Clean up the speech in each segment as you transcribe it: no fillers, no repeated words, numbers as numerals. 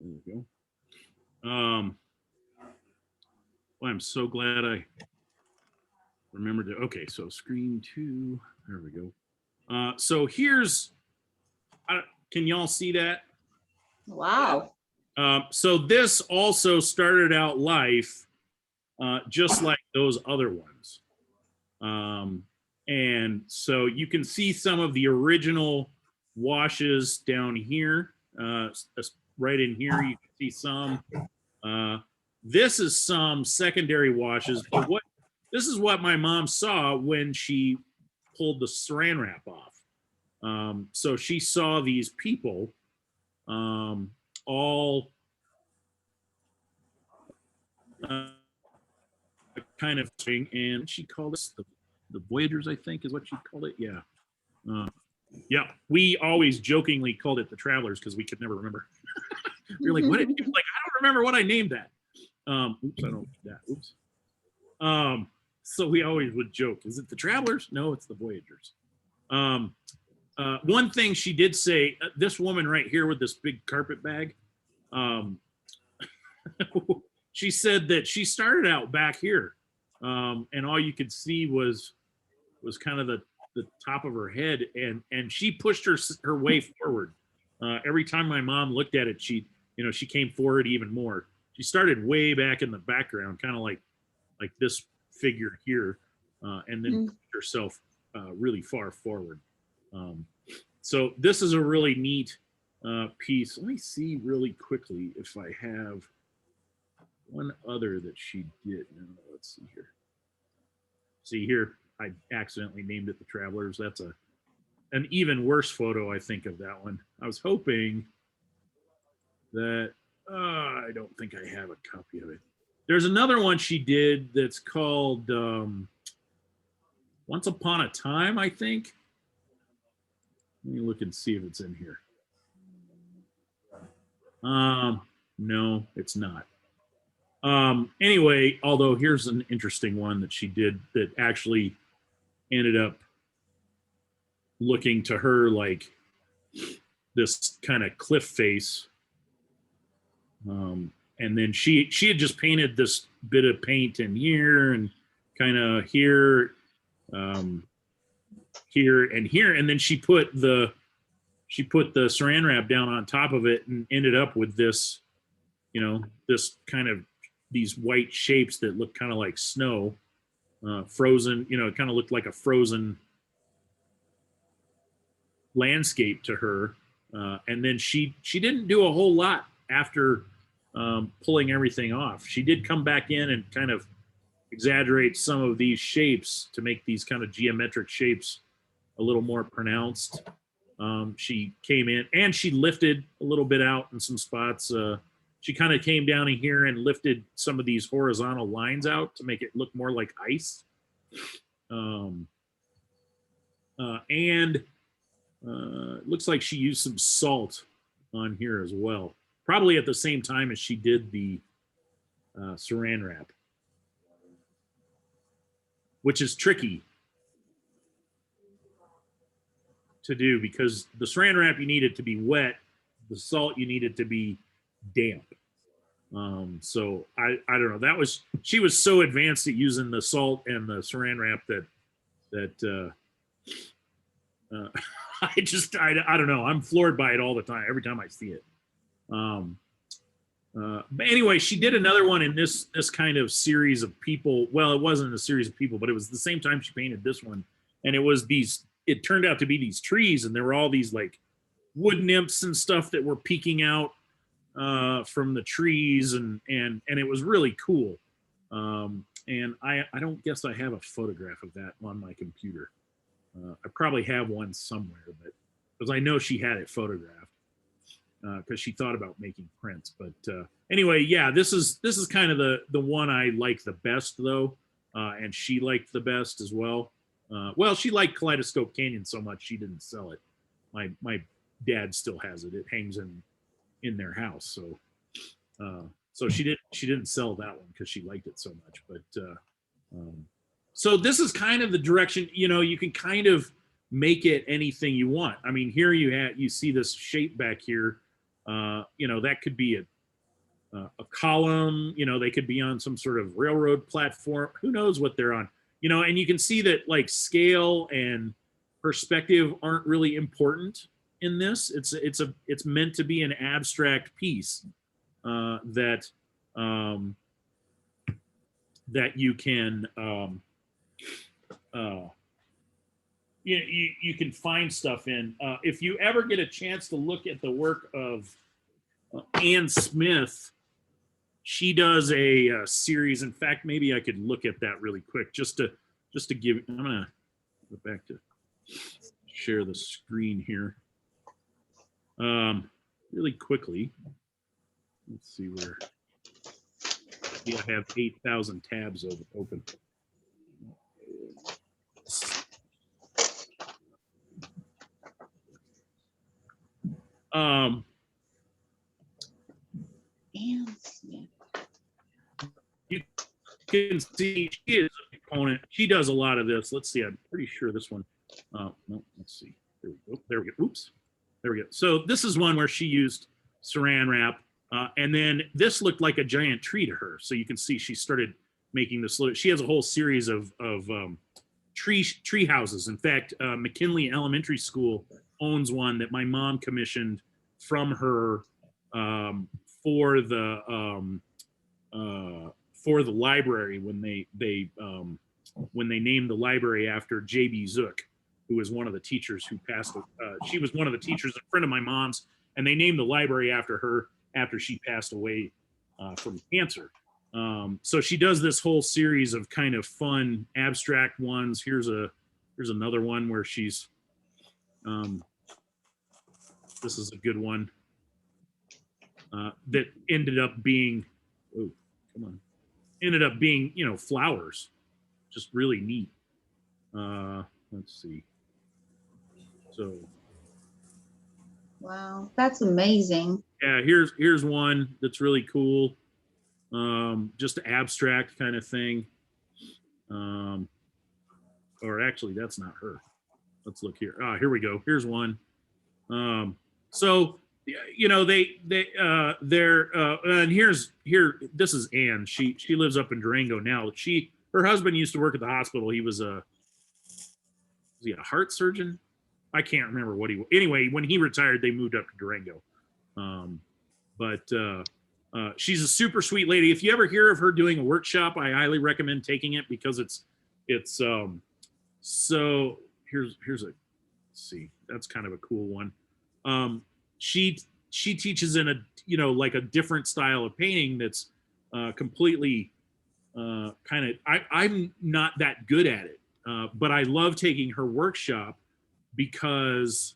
There we go. Well, I'm so glad I remembered to. Okay, so screen 2. There we go. So here's. Can y'all see that? Wow. So this also started out life just like those other ones. And so you can see some of the original washes down here. Right in here, you can see some. This is some secondary washes, but this is what my mom saw when she pulled the saran wrap off. So she saw these people all kind of thing, and she called us the Voyagers, I think is what she called it. Yeah. Yeah, we always jokingly called it the Travelers because we could never remember. We were like, what? Like, I don't remember what I named that. Oops, I don't need that. Oops. So we always would joke, is it the Travelers? No, it's the Voyagers. One thing she did say, this woman right here with this big carpet bag, she said that she started out back here, and all you could see was kind of the top of her head, and she pushed her way forward. Every time my mom looked at it, she came forward even more. She started way back in the background, kind of like this figure here, and then pushed herself really far forward. So this is a really neat piece. Let me see really quickly if I have one other that she did. No, let's see here. See here, I accidentally named it the Travelers. That's an even worse photo, I think, of that one. I was hoping that I don't think I have a copy of it. There's another one she did that's called Once Upon a Time, I think. Let me look and see if it's in here. No, it's not. Anyway, although here's an interesting one that she did that actually ended up looking to her like this kind of cliff face. And then she had just painted this bit of paint in here and kind of here, here and here, and then she put the saran wrap down on top of it and ended up with this, this kind of these white shapes that look kind of like snow, frozen. It kind of looked like a frozen landscape to her. And then she didn't do a whole lot after pulling everything off. She did come back in and kind of exaggerate some of these shapes to make these kind of geometric shapes a little more pronounced. She came in and she lifted a little bit out in some spots. She kind of came down in here and lifted some of these horizontal lines out to make it look more like ice. And it looks like she used some salt on here as well, probably at the same time as she did the saran wrap, which is tricky to do because the saran wrap, you need it to be wet. The salt, you need it to be damp. So I don't know. She was so advanced at using the salt and the saran wrap that I don't know. I'm floored by it all the time. Every time I see it. But anyway, she did another one in this kind of series of people. Well, it wasn't a series of people, but it was the same time she painted this one. And it turned out to be these trees, and there were all these like wood nymphs and stuff that were peeking out from the trees, and it was really cool. And I don't guess I have a photograph of that on my computer. I probably have one somewhere, but because I know she had it photographed because she thought about making prints. But anyway, yeah, this is kind of the one I like the best though, and she liked the best as well. Well, she liked Kaleidoscope Canyon so much she didn't sell it. My dad still has it. It hangs in their house. So she didn't sell that one because she liked it so much. But so this is kind of the direction, you can kind of make it anything you want. I mean, here you see this shape back here You know, that could be a column. You know, they could be on some sort of railroad platform. Who knows what they're on? You know, and you can see that like scale and perspective aren't really important in this. It's meant to be an abstract piece that that you can you can find stuff in. If you ever get a chance to look at the work of Ann Smith, she does a series. In fact, maybe I could look at that really quick just to give. I'm gonna go back to share the screen here really quickly. Let's see where. Yeah, I have 8,000 tabs open. Um, Ann Smith. you can see she is a component. She does a lot of this. Let's see. I'm pretty sure this one. No, let's see. There we go. There we go. Oops. There we go. So this is one where she used saran wrap, and then this looked like a giant tree to her. So you can see she started making this. She has a whole series of tree houses. In fact, McKinley Elementary School owns one that my mom commissioned from her for the library when they named the library after J.B. Zook, who was one of the teachers who passed. She was one of the teachers, a friend of my mom's, and they named the library after her after she passed away from cancer. So she does this whole series of kind of fun abstract ones. Here's another one where she's this is a good one that ended up being ended up being, you know, flowers. Just really neat. Let's see. So Wow, that's amazing. yeah, here's one that's really cool. Just abstract kind of thing. Or actually, that's not her. Let's look here. Here we go. Here's one. So you know they're and this is Anne. She lives up in Durango now. Her husband used to work at the hospital. He was a heart surgeon? I can't remember what he was. Anyway, when he retired, they moved up to Durango. But she's a super sweet lady. If you ever hear of her doing a workshop, I highly recommend taking it because it's so here's a, let's see, that's kind of a cool one. She teaches in a, you know, like a different style of painting that's completely kind of, I'm not that good at it, but I love taking her workshop because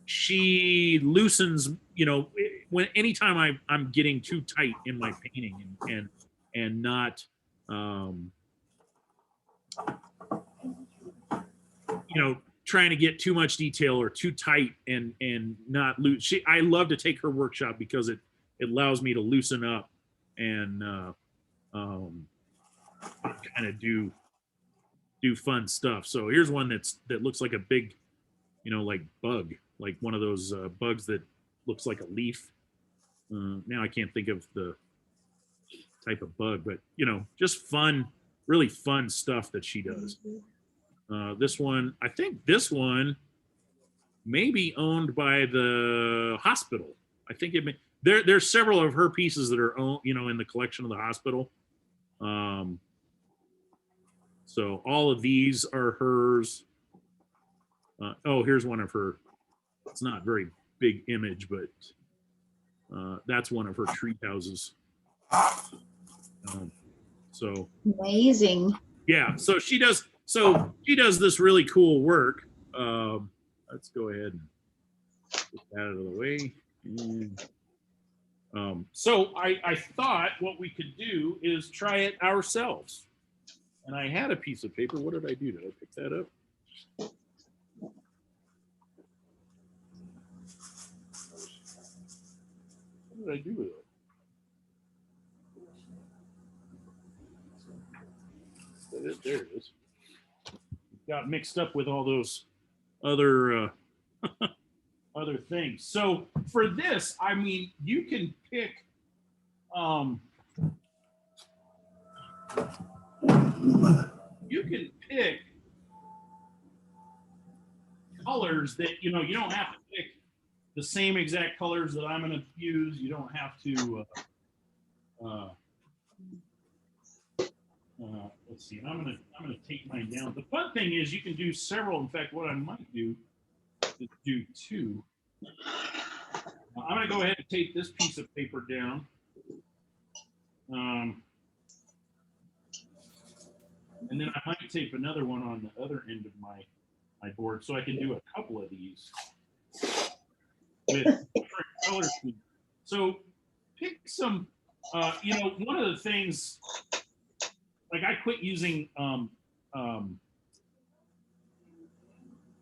she loosens, you know, anytime I'm getting too tight in my painting and not you know, trying to get too much detail or too tight and not loose. I love to take her workshop because it allows me to loosen up and kind of do fun stuff. So here's one that looks like a big, you know, like bug, like one of those bugs that looks like a leaf. Now I can't think of the type of bug, but you know, just fun, really fun stuff that she does. This one, I think this one may be owned by the hospital. I think it may. There's several of her pieces that are owned, you know, in the collection of the hospital. So all of these are hers. Oh, here's one of her. It's not a very big image, but that's one of her tree houses. So Amazing. yeah, so she does this really cool work. Let's go ahead and get that out of the way. And, so I thought what we could do is try it ourselves. And I had a piece of paper. What did I do? Did I pick that up? What did I do with it? There it is. Got mixed up with all those other other things. So for this, I mean, you can pick you can pick colors that, you know, you don't have to pick the same exact colors that I'm going to use. You don't have to let's see. I'm gonna take mine down. The fun thing is you can do several. In fact, what I might do is do two. I'm gonna go ahead and take this piece of paper down. And then I might tape another one on the other end of my board, so I can do a couple of these with different color schemes. So pick some. You know, one of the things, like I quit using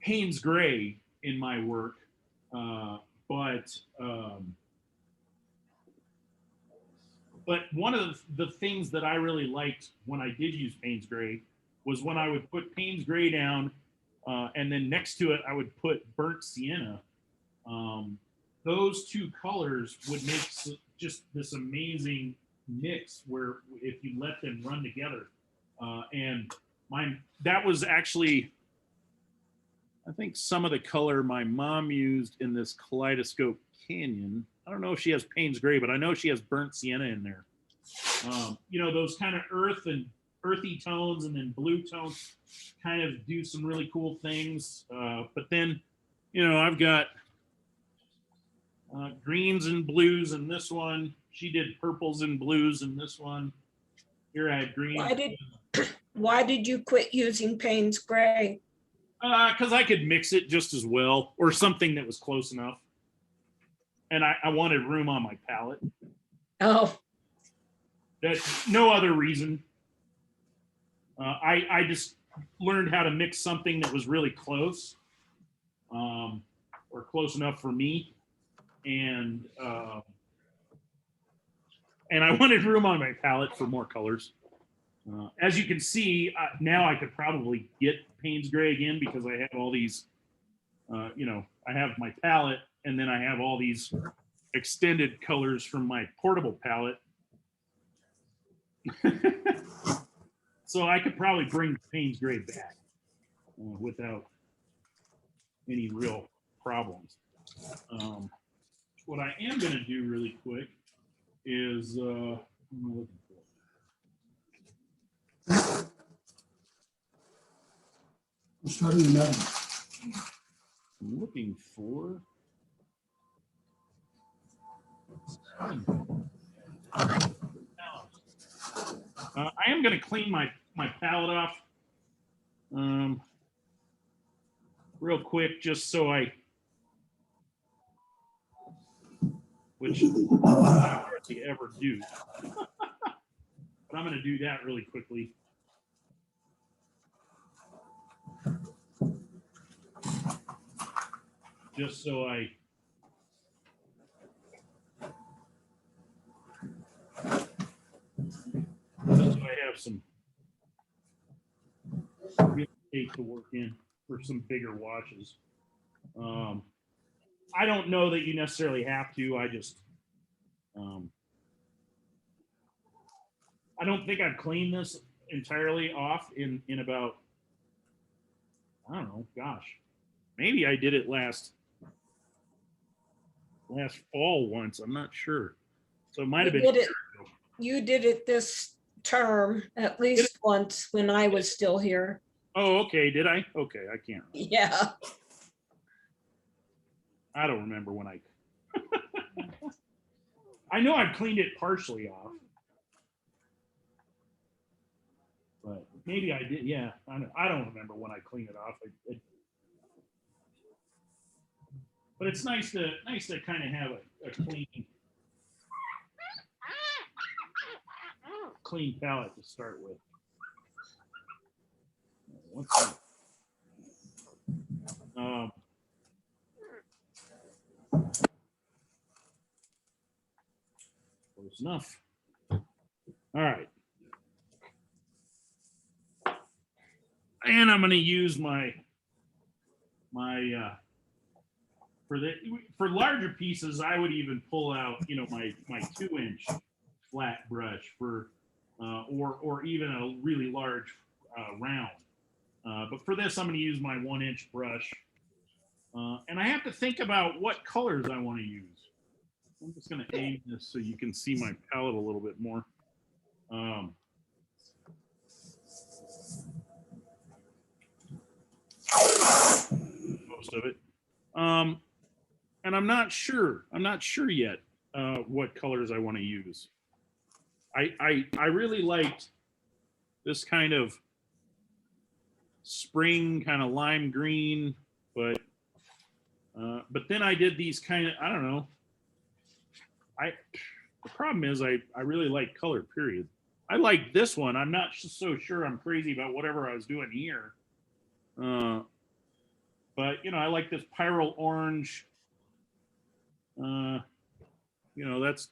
Payne's Gray in my work, but one of the things that I really liked when I did use Payne's Gray was when I would put Payne's Gray down, and then next to it I would put burnt sienna. Those two colors would make just this amazing mix where if you let them run together. And that was actually, I think, some of the color my mom used in this Kaleidoscope Canyon. I don't know if she has Payne's Gray, but I know she has burnt sienna in there. You know, those kind of earthy tones and then blue tones kind of do some really cool things. But then, you know, I've got greens and blues in this one. She did purples and blues in this one. Here I had greens. Why did you quit using Payne's Gray? Because I could mix it just as well, or something that was close enough. And I wanted room on my palette. Oh. That's no other reason. I just learned how to mix something that was really close, or close enough for me. And I wanted room on my palette for more colors. As you can see, now I could probably get Payne's Gray again because I have all these, you know, I have my palette and then I have all these extended colors from my portable palette. So I could probably bring Payne's Gray back without any real problems. What I am going to do really quick is, what am I looking for? I'm starting another. I'm looking for. I am going to clean my palette off real quick, just so I, which I hardly ever do, but I'm going to do that really quickly. Just so I have some real estate to work in for some bigger washes. I don't know that you necessarily have to. I just, I don't think I've cleaned this entirely off in about, I don't know, gosh, maybe I did it last fall once. I'm not sure. So it might have been. You did it this term at least once when I was still here. Oh, okay. Did I? Okay, I can't remember. Yeah. I don't remember when I. I know I've cleaned it partially off, but maybe I did. Yeah, I don't remember when I cleaned it off. But it's nice to kind of have a clean palette to start with. Close enough. All right. And I'm going to use my for larger pieces, I would even pull out, you know, my 2-inch flat brush for, or even a really large round. But for this, I'm going to use my 1-inch brush, and I have to think about what colors I want to use. I'm just going to aim this so you can see my palette a little bit more. Most of it. And I'm not sure. I'm not sure yet what colors I want to use. I really liked this kind of spring, kind of lime green, but then I did these kind of, I don't know. The problem is I really like color, period. I like this one. I'm not so sure I'm crazy about whatever I was doing here. But you know, I like this pyrrole orange. You know, that's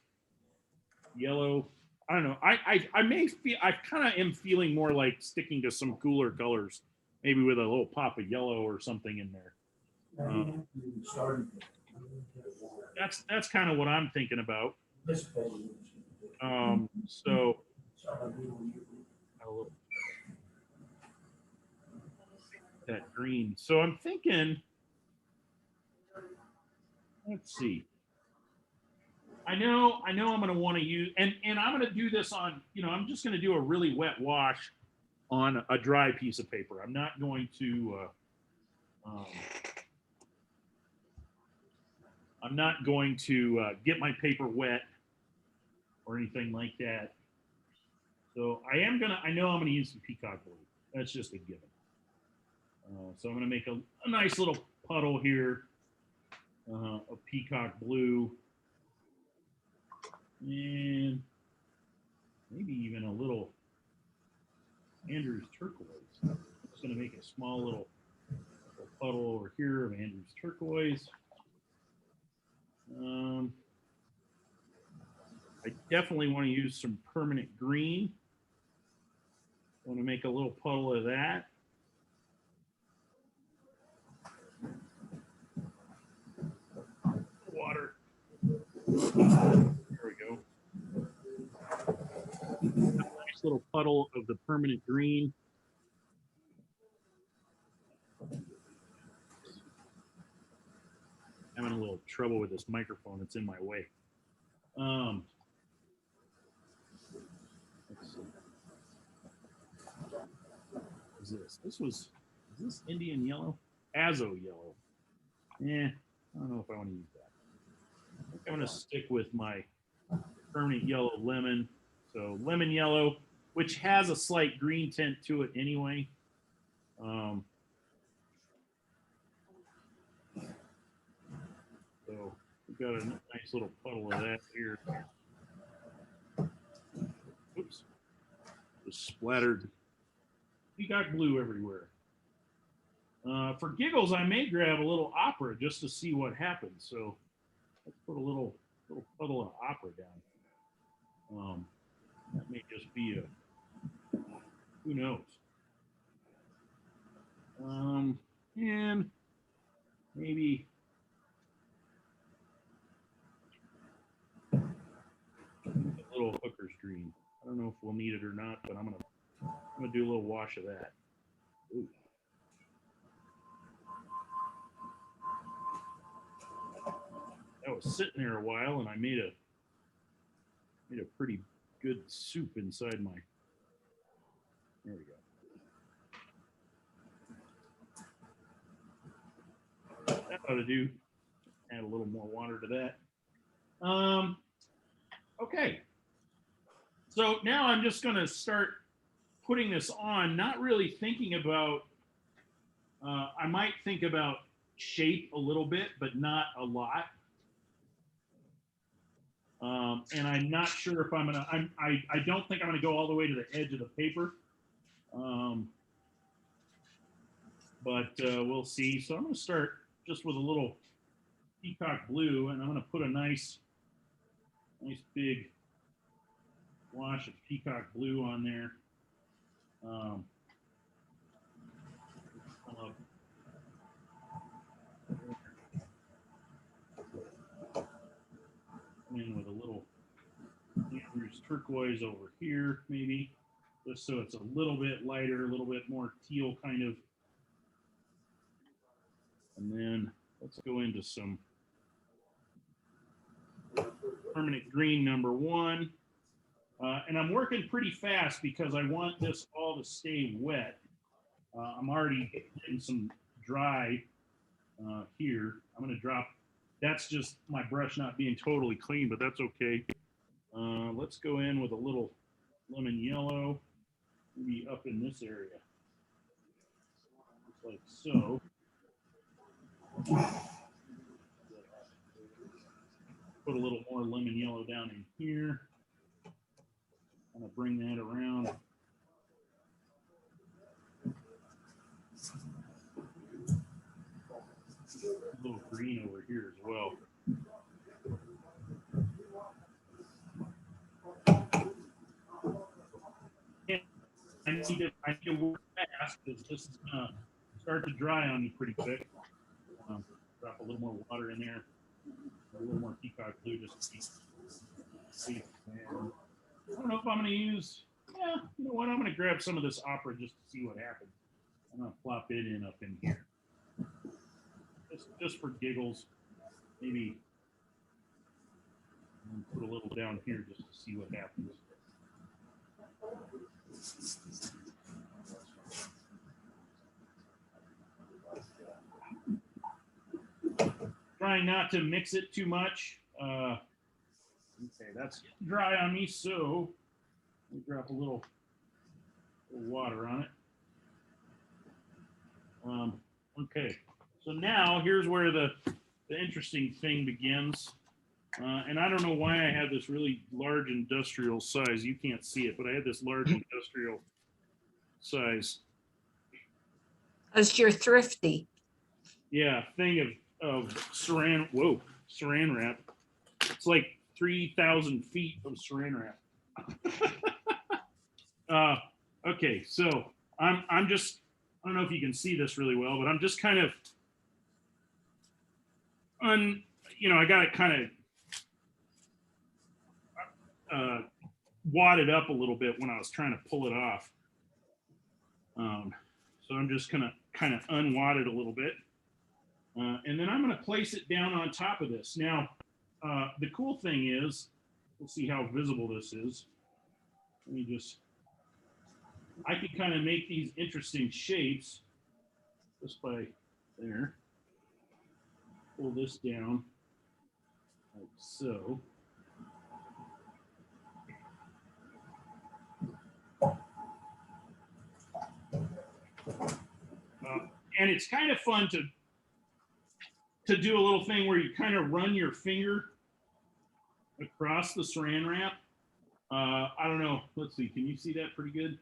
yellow. I don't know. I may feel, I kind of am feeling more like sticking to some cooler colors, maybe with a little pop of yellow or something in there. That's kind of what I'm thinking about. So a little, that green. So I'm thinking, let's see. I know I'm going to want to use, and I'm going to do this on, you know, I'm just going to do a really wet wash on a dry piece of paper. I'm not going to, get my paper wet or anything like that. So I know I'm going to use some peacock blue. That's just a given. So I'm going to make a nice little puddle here of peacock blue. And maybe even a little Andrews turquoise. I'm just going to make a small little puddle over here of Andrews turquoise. I definitely want to use some permanent green. I want to make a little puddle of that. Water. There we go. A nice little puddle of the permanent green. Having a little trouble with this microphone. It's in my way. Let's see. What is this? Is this Indian yellow? Azo yellow. I don't know if I want to use that. I think I'm going to stick with my permanent yellow lemon. So lemon yellow, which has a slight green tint to it anyway. So we've got a nice little puddle of that here. Oops. Just splattered peacock blue everywhere. For giggles, I may grab a little opera just to see what happens. So let's put a little puddle of opera down. That may just be who knows. And maybe a little hooker's green. I don't know if we'll need it or not, but I'm gonna do a little wash of that. Ooh. That was sitting there a while, and I made a pretty good soup inside my. There we go. That ought to do. Add a little more water to that. Okay. So now I'm just going to start putting this on, not really thinking about, I might think about shape a little bit, but not a lot. And I'm not sure if I'm going to, I don't think I'm going to go all the way to the edge of the paper. But we'll see. So I'm going to start just with a little peacock blue, and I'm going to put a nice big wash of peacock blue on there. turquoise over here, maybe, just so it's a little bit lighter, a little bit more teal kind of. And then let's go into some permanent green number 1. And I'm working pretty fast because I want this all to stay wet. I'm already getting some dry here. I'm going to drop, that's just my brush not being totally clean, but that's okay. Let's go in with a little lemon yellow, maybe up in this area, just like so. Put a little more lemon yellow down in here. Kind of bring that around. A little green over here as well. And I need to work fast because this is gonna start to dry on me pretty quick. Drop a little more water in there, a little more peacock blue just to see. And I don't know if I'm going to use. Yeah, you know what? I'm going to grab some of this opera just to see what happens. I'm going to plop it in up in here, just for giggles. Maybe put a little down here just to see what happens. Trying not to mix it too much. Okay, that's dry on me, so we drop a little water on it. Okay, so now here's where the interesting thing begins. And I don't know why I have this really large industrial size. You can't see it, but I had this large industrial size. Because you're thrifty. Yeah, thing of saran wrap. It's like 3,000 feet of saran wrap. Okay, so I'm just, I don't know if you can see this really well, but I'm just kind of I got it kind of wadded up a little bit when I was trying to pull it off. So I'm just gonna kind of unwad it a little bit. And then I'm going to place it down on top of this. Now, the cool thing is, we'll see how visible this is. Let me just, I can kind of make these interesting shapes just by there. Pull this down like so. And it's kind of fun to do a little thing where you kind of run your finger across the saran wrap. I don't know. Let's see. Can you see that pretty good?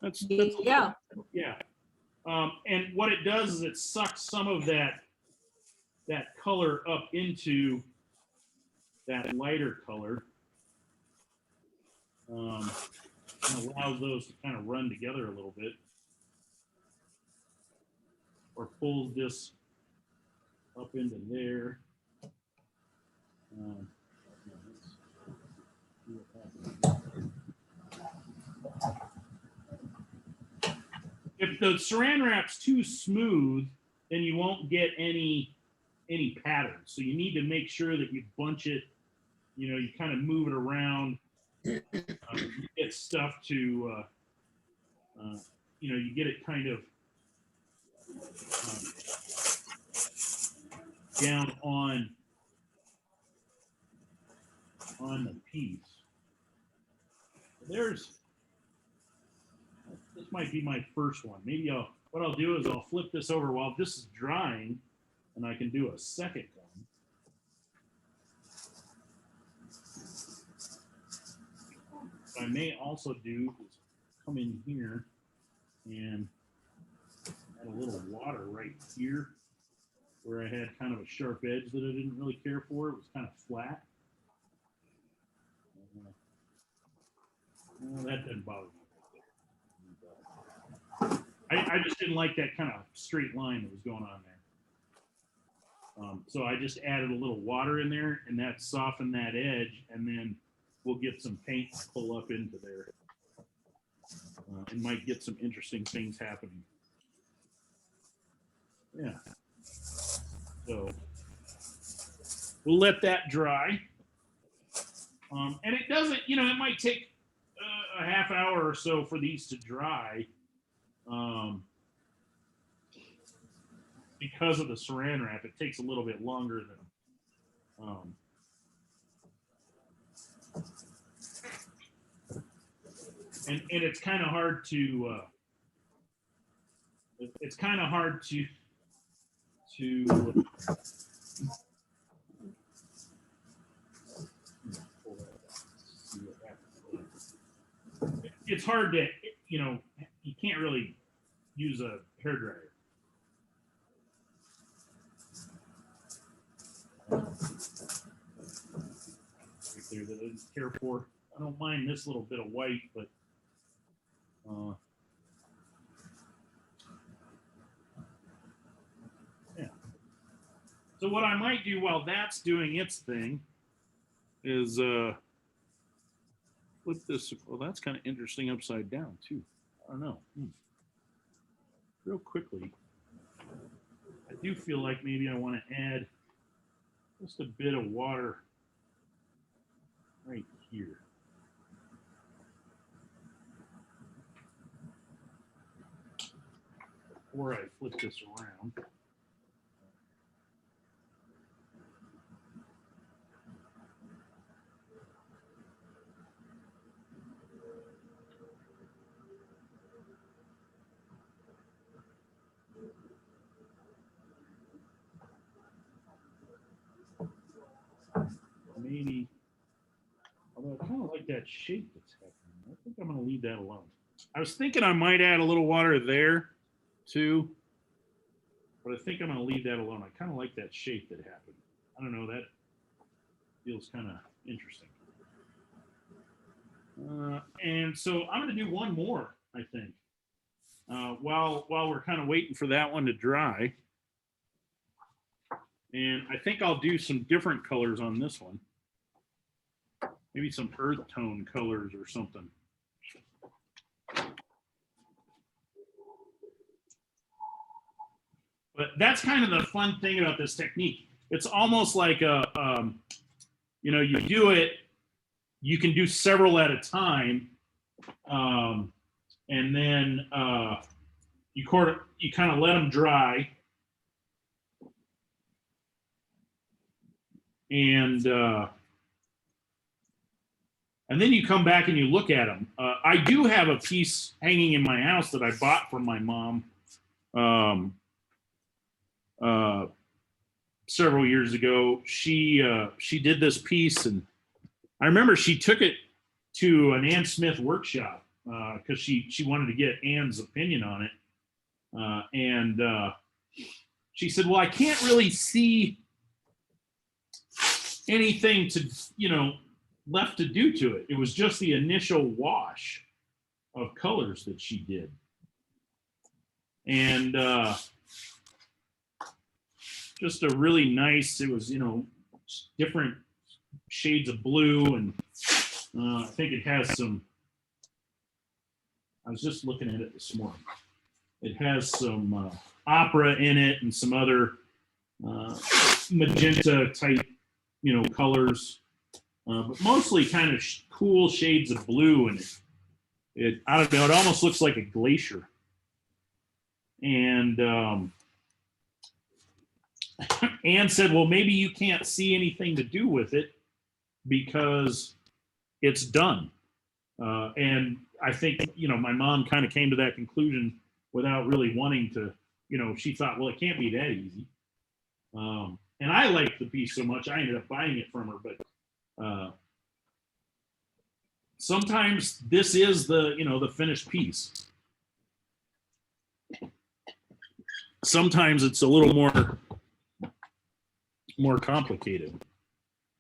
That's Yeah. Yeah. And what it does is it sucks some of that color up into that lighter color. And allows those to kind of run together a little bit. Or pulls this up into there. If the saran wrap's too smooth, then you won't get any pattern. So you need to make sure that you bunch it. You kind of move it around. You get stuff to. You get it kind of. Down on the piece. This might be my first one. Maybe what I'll do is I'll flip this over while this is drying, and I can do a second one. What I may also do is come in here and add a little water right here where I had kind of a sharp edge that I didn't really care for. It was kind of flat. That didn't bother me. I just didn't like that kind of straight line that was going on there. So I just added a little water in there, and that softened that edge. And then we'll get some paint to pull up into there. And might get some interesting things happening. Yeah. So we'll let that dry. And it doesn't, you know, it might take a half hour or so for these to dry. Because of the saran wrap, it takes a little bit longer than and it's kind of hard to it's hard to, you know, you can't really use a hairdryer. Right there that I didn't care for. I don't mind this little bit of white, but yeah. So what I might do while that's doing its thing is flip this. Well, that's kind of interesting upside down too. I don't know. Real quickly, I do feel like maybe I want to add just a bit of water right here. Before I flip this around. Maybe, although I kind of like that shape that's happening. I think I'm going to leave that alone. I was thinking I might add a little water there too, but I think I'm going to leave that alone. I kind of like that shape that happened. I don't know, that feels kind of interesting. And so I'm going to do one more, I think, while we're kind of waiting for that one to dry. And I think I'll do some different colors on this one. Maybe some earth tone colors or something. But that's kind of the fun thing about this technique. It's almost like a, you know, you do it, you can do several at a time. And then you kind of let them dry. And then you come back and you look at them. I do have a piece hanging in my house that I bought from my mom several years ago. She did this piece, and I remember she took it to an Ann Smith workshop because she wanted to get Ann's opinion on it. And she said, "Well, I can't really see anything to, you know, left to do to it. It was just the initial wash of colors that she did." And just a really nice, it was, you know, different shades of blue. And I think it has some, I was just looking at it this morning. It has some opera in it and some other magenta type, you know, colors. But mostly kind of cool shades of blue, and it I don't know, it almost looks like a glacier. And Anne said, "Well, maybe you can't see anything to do with it because it's done." And I think, you know, my mom kind of came to that conclusion without really wanting to, you know, she thought, well, it can't be that easy. And I liked the piece so much, I ended up buying it from her. But sometimes this is the, you know, the finished piece. Sometimes it's a little more complicated.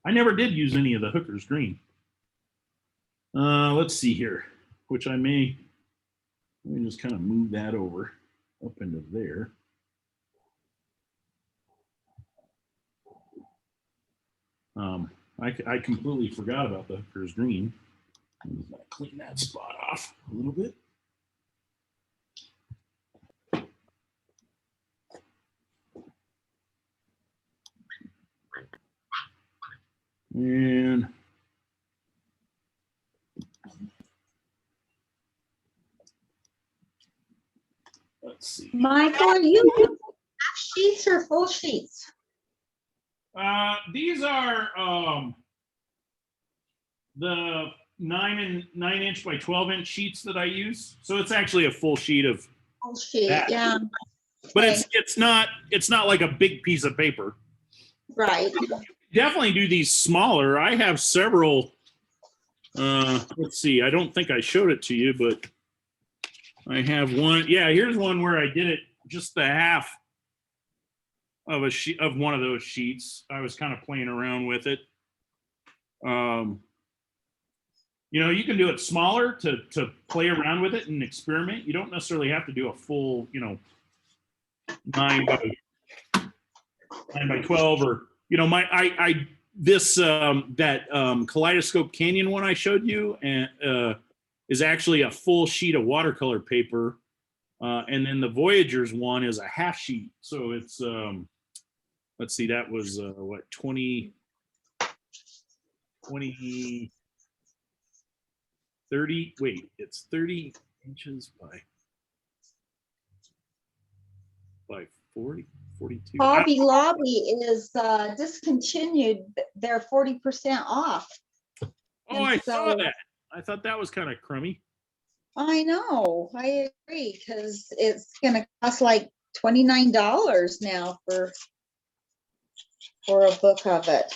I never did use any of the Hooker's green. Let's see here, which let me just kind of move that over up into there. I completely forgot about the Hooker's green. I'm gonna clean that spot off a little bit. And let's see. Michael, are you using half sheets or full sheets? These are the 9-inch by 12-inch sheets that I use. So it's actually a full sheet of Full sheet, that. yeah, But it's not like a big piece of paper. right. Definitely do these smaller. I have several. Let's see. I don't think I showed it to you, but I have one. Yeah, here's one where I did it just the half of a sheet of one of those sheets. I was kind of playing around with it. You know, you can do it smaller to play around with it and experiment. You don't necessarily have to do a full, 9 by 12 or, that Kaleidoscope Canyon one I showed you and is actually a full sheet of watercolor paper. And then the Voyagers one is a half sheet. So it's, let's see, that was 20, 30, wait, it's 30 inches by 40, 42. Hobby Lobby is discontinued. They're 40% off. Oh, I saw that. I thought that was kind of crummy. I know, I agree, because it's gonna cost like $29 now for a book of it.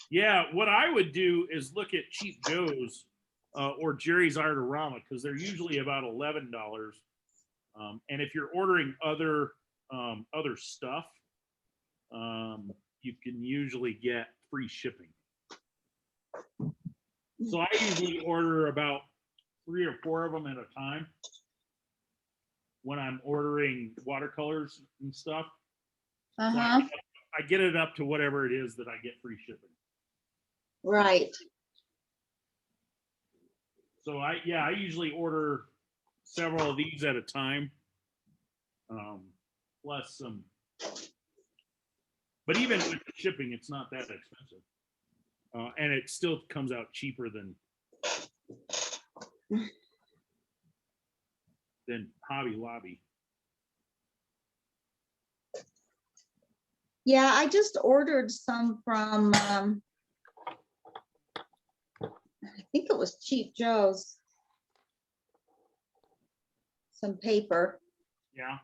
Yeah, what I would do is look at Cheap Joe's or Jerry's Artorama because they're usually about $11. And if you're ordering other stuff, you can usually get free shipping. So I usually order about 3 or 4 of them at a time when I'm ordering watercolors and stuff. So I get it up to whatever it is that I get free shipping. Right. So I usually order several of these at a time. Plus some, but even with the shipping, it's not that expensive. And it still comes out cheaper than Hobby Lobby. Yeah, I just ordered some from, I think it was Cheap Joe's. Some paper. Yeah.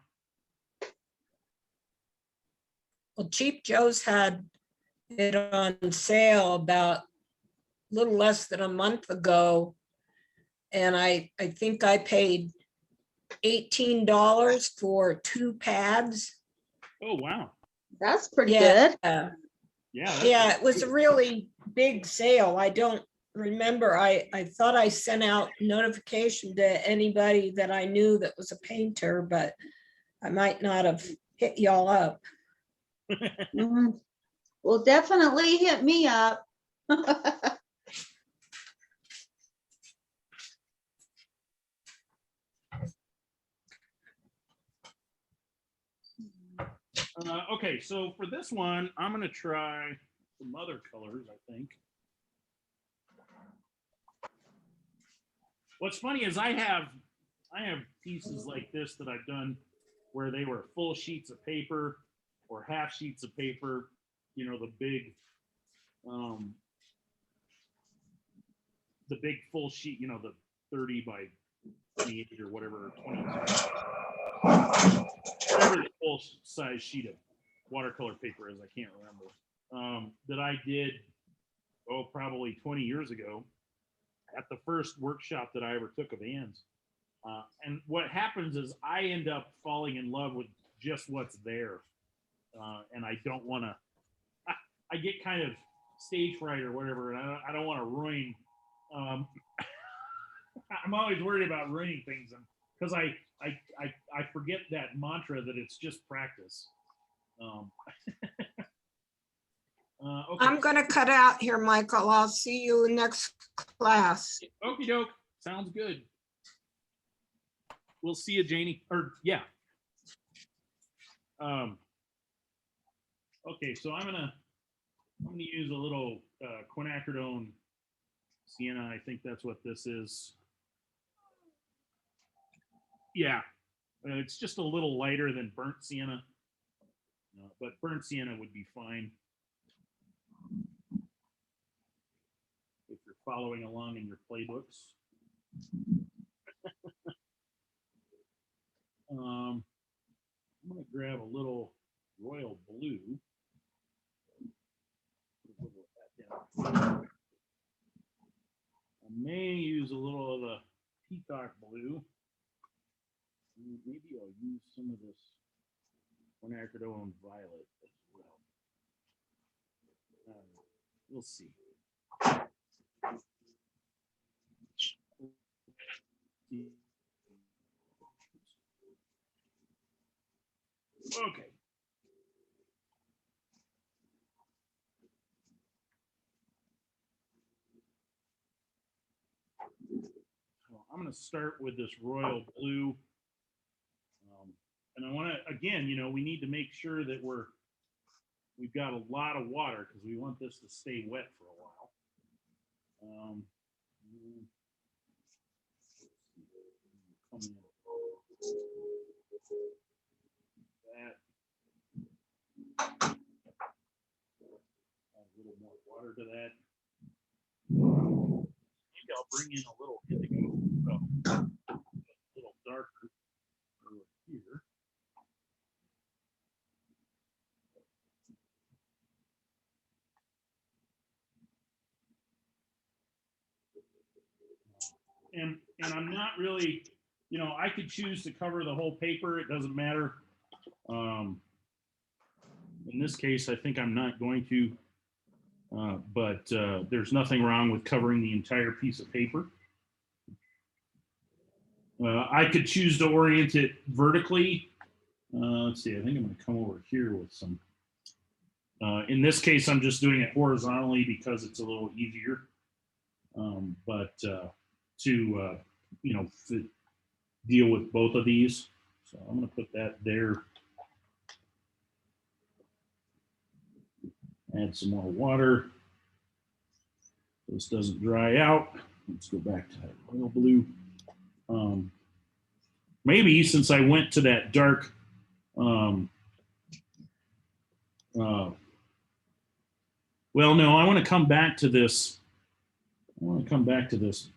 Well, Cheap Joe's had it on sale about a little less than a month ago. And I think I paid $18 for 2 pads. Oh, wow. That's pretty Yeah. good. Yeah, it was a really big sale. I don't remember. I thought I sent out notification to anybody that I knew that was a painter, but I might not have hit y'all up. Mhm. Well, definitely hit me up. Okay, so for this one, I'm gonna try some other colors, I think. What's funny is I have pieces like this that I've done where they were full sheets of paper or half sheets of paper, the big full sheet, the 30 by 28 or whatever, 20, whatever the full size sheet of watercolor paper is, I can't remember, that I did, probably 20 years ago at the first workshop that I ever took of Ann's. And what happens is I end up falling in love with just what's there. And I don't want to, I get kind of stage fright or whatever, and I don't want to ruin, I'm always worried about ruining things because I forget that mantra that it's just practice. Okay. I'm gonna cut out here, Michael. I'll see you next class. Okie doke. Sounds good. We'll see you, Janie. Or yeah. Okay, so I'm gonna use a little quinacridone sienna. I think that's what this is. Yeah, it's just a little lighter than burnt sienna, but burnt sienna would be fine if you're following along in your playbooks. I'm gonna grab a little royal blue. I may use a little of the peacock blue. Maybe I'll use some of this quinacridone violet as well. We'll see. Okay. So I'm going to start with this royal blue. And I want to, again, we need to make sure that we've got a lot of water because we want this to stay wet for a while. That. Add a little more water to that. Maybe I'll bring in a little indigo, a little darker over here. And I'm not really, I could choose to cover the whole paper. It doesn't matter. In this case, I think I'm not going to, but there's nothing wrong with covering the entire piece of paper. I could choose to orient it vertically. Let's see, I think I'm going to come over here with some. In this case, I'm just doing it horizontally because it's a little easier. But to deal with both of these. So I'm going to put that there. Add some more water. This doesn't dry out. Let's go back to that royal blue. Maybe since I went to that dark, well, no, I want to come back to this. I want to come back to this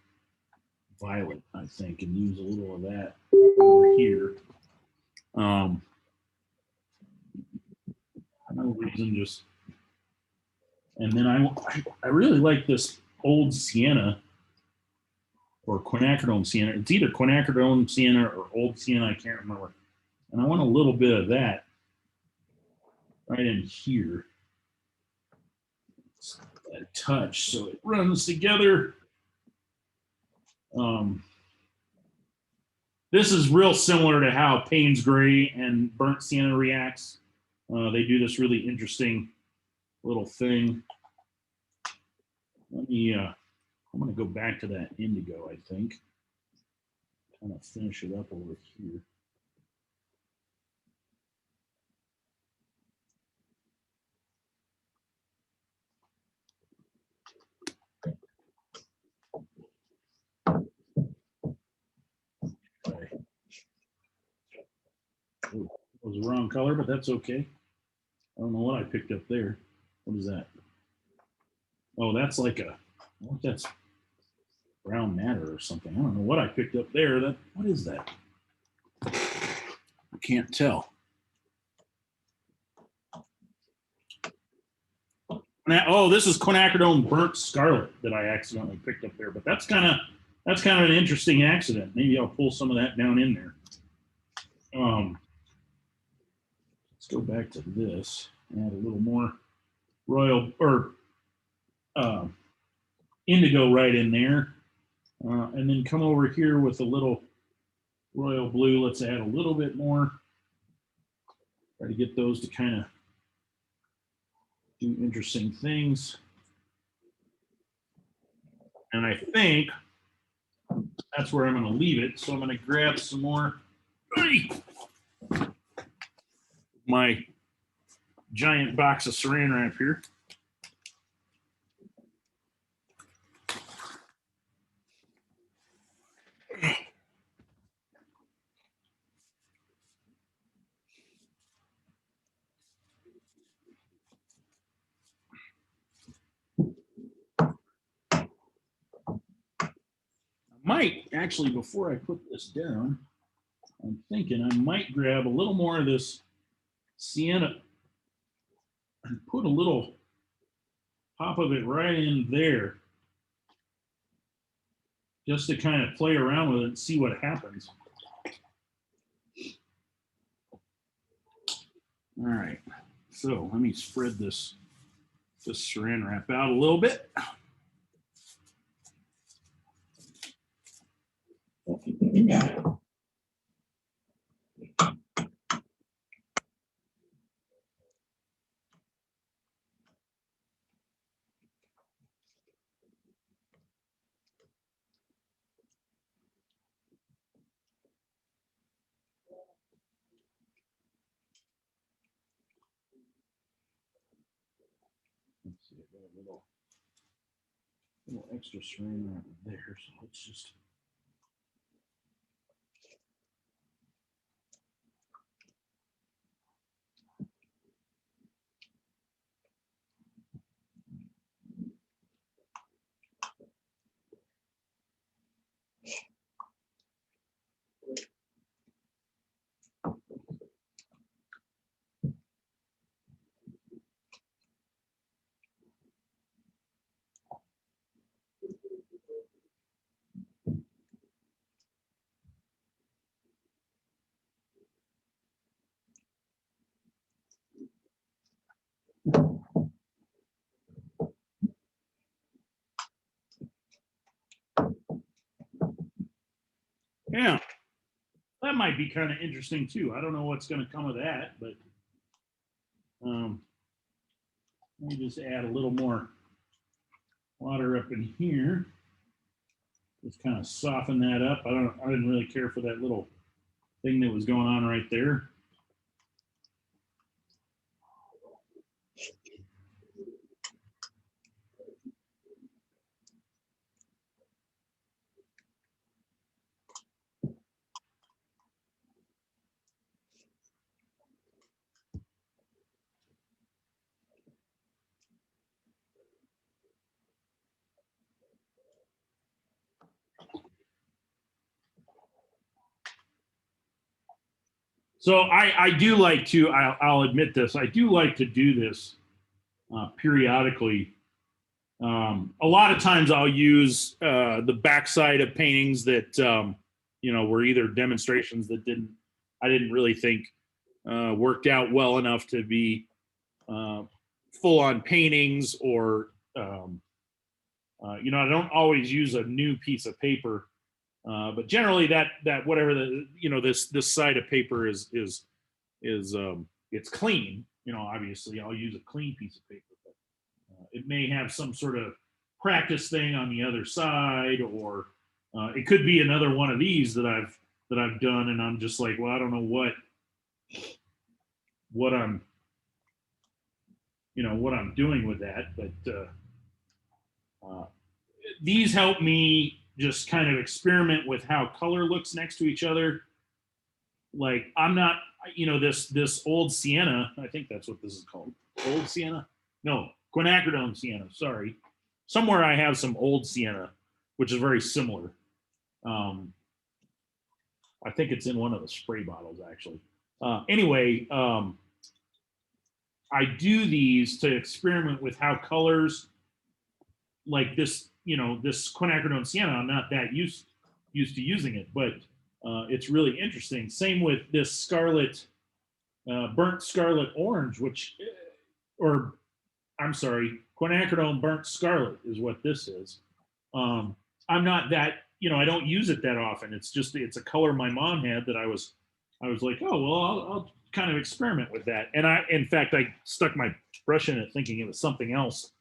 violet, I think, and use a little of that over here. No reason, just. And then I really like this old sienna or quinacridone sienna. It's either quinacridone sienna or old sienna, I can't remember. And I want a little bit of that right in here. A touch so it runs together. This is real similar to how Payne's Gray and burnt sienna reacts. They do this really interesting little thing. Let me, I'm going to go back to that indigo, I think. Kind of finish it up over here. Okay. Oh, it was the wrong color, but that's okay. I don't know what I picked up there. What is that? Oh, that's like a, I think that's brown matter or something. I don't know what I picked up there. What is that? I can't tell. Oh, this is quinacridone burnt scarlet that I accidentally picked up there, but that's kind of an interesting accident. Maybe I'll pull some of that down in there. Let's go back to this. Add a little more royal or indigo right in there, and then come over here with a little royal blue. Let's add a little bit more. Try to get those to kind of do interesting things. And I think that's where I'm going to leave it. So I'm going to grab some more. My giant box of saran wrap here. Might actually, before I put this down, I'm thinking I might grab a little more of this sienna and put a little pop of it right in there just to kind of play around with it and see what happens. All right, so let me spread this saran wrap out a little bit. Let's see, I got a little extra saran wrap there, so let's just. Yeah, that might be kind of interesting too. I don't know what's going to come of that, but let me just add a little more water up in here. Just kind of soften that up. I didn't really care for that little thing that was going on right there. So I do like to, I'll admit this, I do like to do this periodically. A lot of times I'll use the backside of paintings that, were either demonstrations that I didn't really think worked out well enough to be full on paintings, or, I don't always use a new piece of paper. But generally that whatever this side of paper is it's clean. Obviously I'll use a clean piece of paper, but it may have some sort of practice thing on the other side, or it could be another one of these that I've done, and I'm just like, well, I don't know what I'm doing with that, but these help me just kind of experiment with how color looks next to each other. Like, I'm not, this old sienna, I think that's what this is called. Old sienna? No, quinacridone sienna, sorry. Somewhere I have some old sienna, which is very similar. I think it's in one of the spray bottles, actually. Anyway, I do these to experiment with how colors, like this, this quinacridone sienna, I'm not that used to using it, but it's really interesting. Same with this scarlet, burnt scarlet orange, quinacridone burnt scarlet is what this is. I'm not that, I don't use it that often. It's a color my mom had that I was like, oh, well, I'll kind of experiment with that. And in fact, I stuck my brush in it thinking it was something else.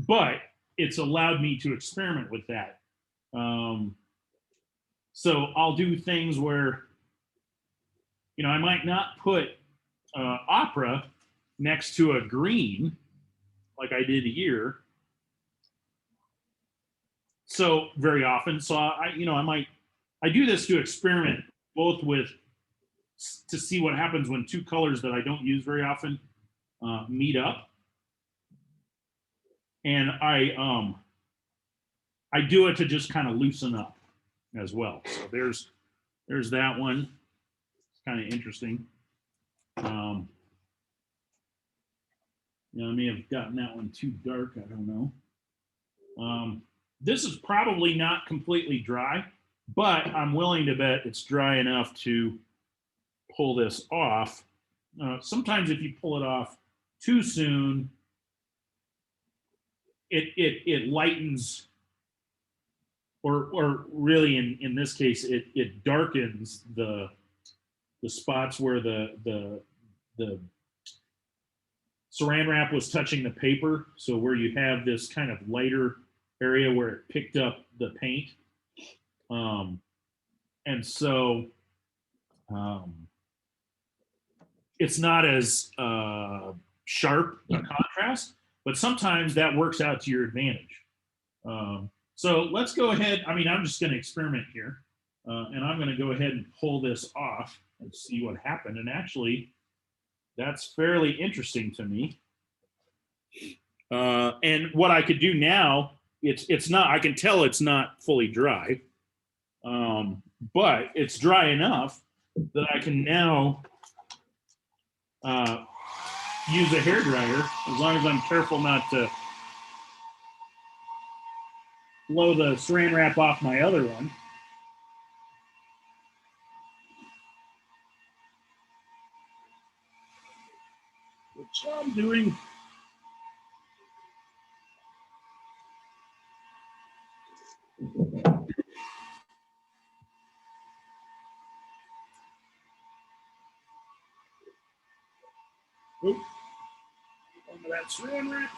But it's allowed me to experiment with that. So I'll do things where, I might not put opera next to a green like I did here. So very often, so I do this to experiment both to see what happens when two colors that I don't use very often meet up. And I do it to just kind of loosen up as well. So there's that one. It's kind of interesting. I may have gotten that one too dark. I don't know. This is probably not completely dry, but I'm willing to bet it's dry enough to pull this off. Sometimes if you pull it off too soon, it lightens, or really in this case, it darkens the spots where the saran wrap was touching the paper. So where you have this kind of lighter area where it picked up the paint. And so it's not as sharp a contrast, but sometimes that works out to your advantage. So let's go ahead. I'm just going to experiment here, and I'm going to go ahead and pull this off and see what happened. And actually, that's fairly interesting to me. And what I could do now, it's not. I can tell it's not fully dry, but it's dry enough that I can now use a hairdryer, as long as I'm careful not to blow the saran wrap off my other one. Which I'm doing. Oop. Onto that saran wrap.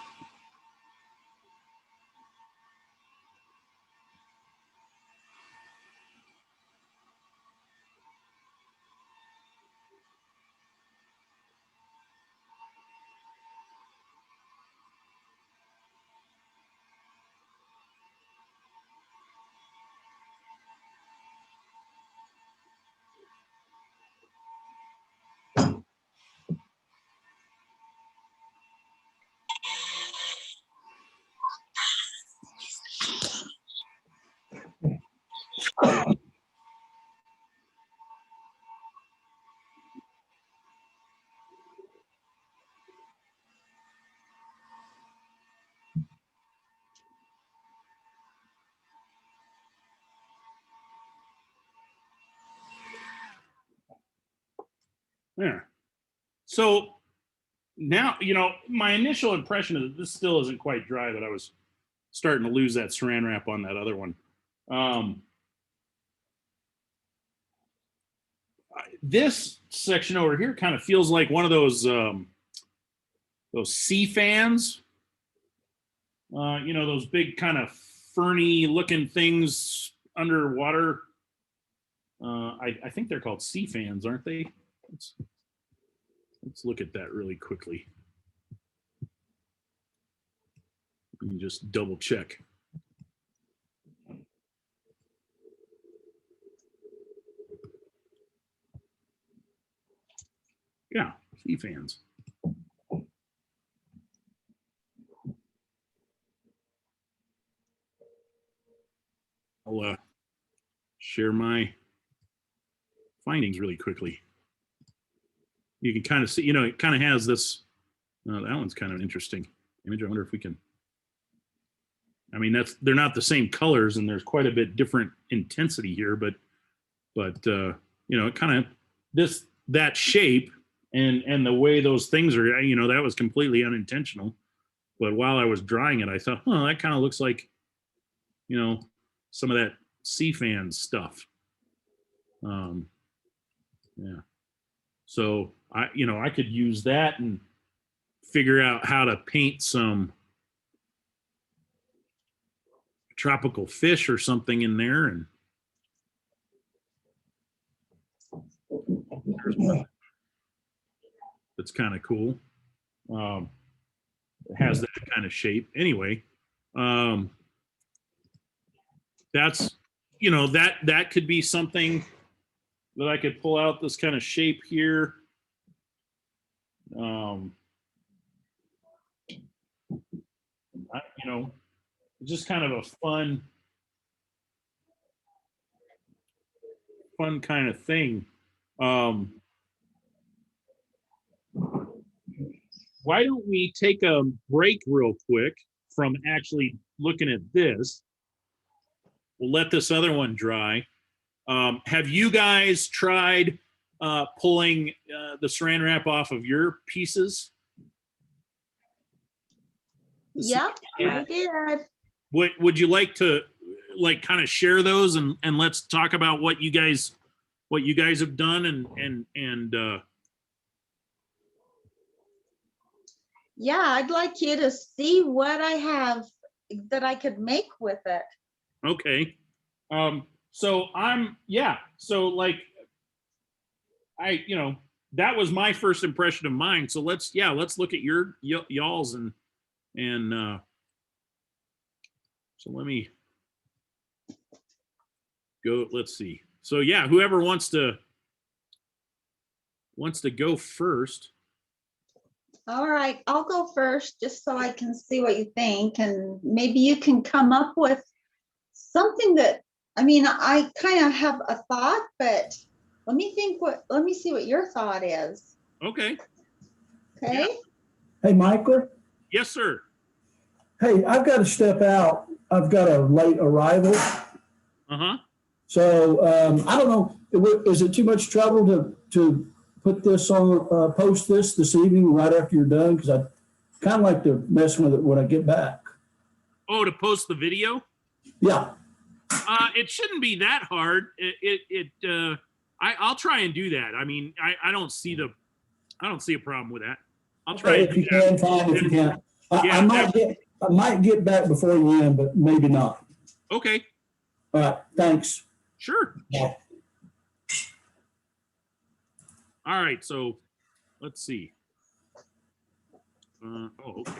There. So now, my initial impression is that this still isn't quite dry, that I was starting to lose that saran wrap on that other one. This section over here kind of feels like one of those sea fans. Those big kind of ferny looking things underwater. I think they're called sea fans, aren't they? Let's look at that really quickly. Let me just double check. Yeah, sea fans. I'll share my findings really quickly. You can kind of see, it kind of has this, that one's kind of an interesting image. I wonder if we can, they're not the same colors and there's quite a bit different intensity here, but it kind of, that shape and the way those things are, that was completely unintentional. But while I was drying it, I thought, that kind of looks like, some of that sea fan stuff. Yeah. So I could use that and figure out how to paint some tropical fish or something in there. And there's one that's kind of cool. It has that kind of shape. Anyway, that's that could be something that I could pull out, this kind of shape here. Just kind of a fun kind of thing. Why don't we take a break real quick from actually looking at this? We'll let this other one dry. Have you guys tried pulling the saran wrap off of your pieces? Yep, I did. Would you like to kind of share those and let's talk about what you guys have done and Yeah, I'd like you to see what I have that I could make with it. okay. So that was my first impression of mine. So let's look at y'all's and so let me go. Let's see. So yeah, whoever wants to go first. All right, I'll go first just so I can see what you think, and maybe you can come up with something that, I kind of have a thought, but let me see what your thought is. Okay. Okay. Yeah. Hey, Michael. Yes, sir. Hey, I've got to step out. I've got a late arrival. Uh-huh. So I don't know. Is it too much trouble to put this on, post this evening right after you're done? Because I kind of like to mess with it when I get back. Oh, to post the video? Yeah. It shouldn't be that hard. I'll try and do that. I don't see a problem with that. I'll try. If you can, fine. If you can't, Yeah, I might get back before you end, but maybe not. Okay. All right. Thanks. Sure. Bye. All right. So let's see. Okay.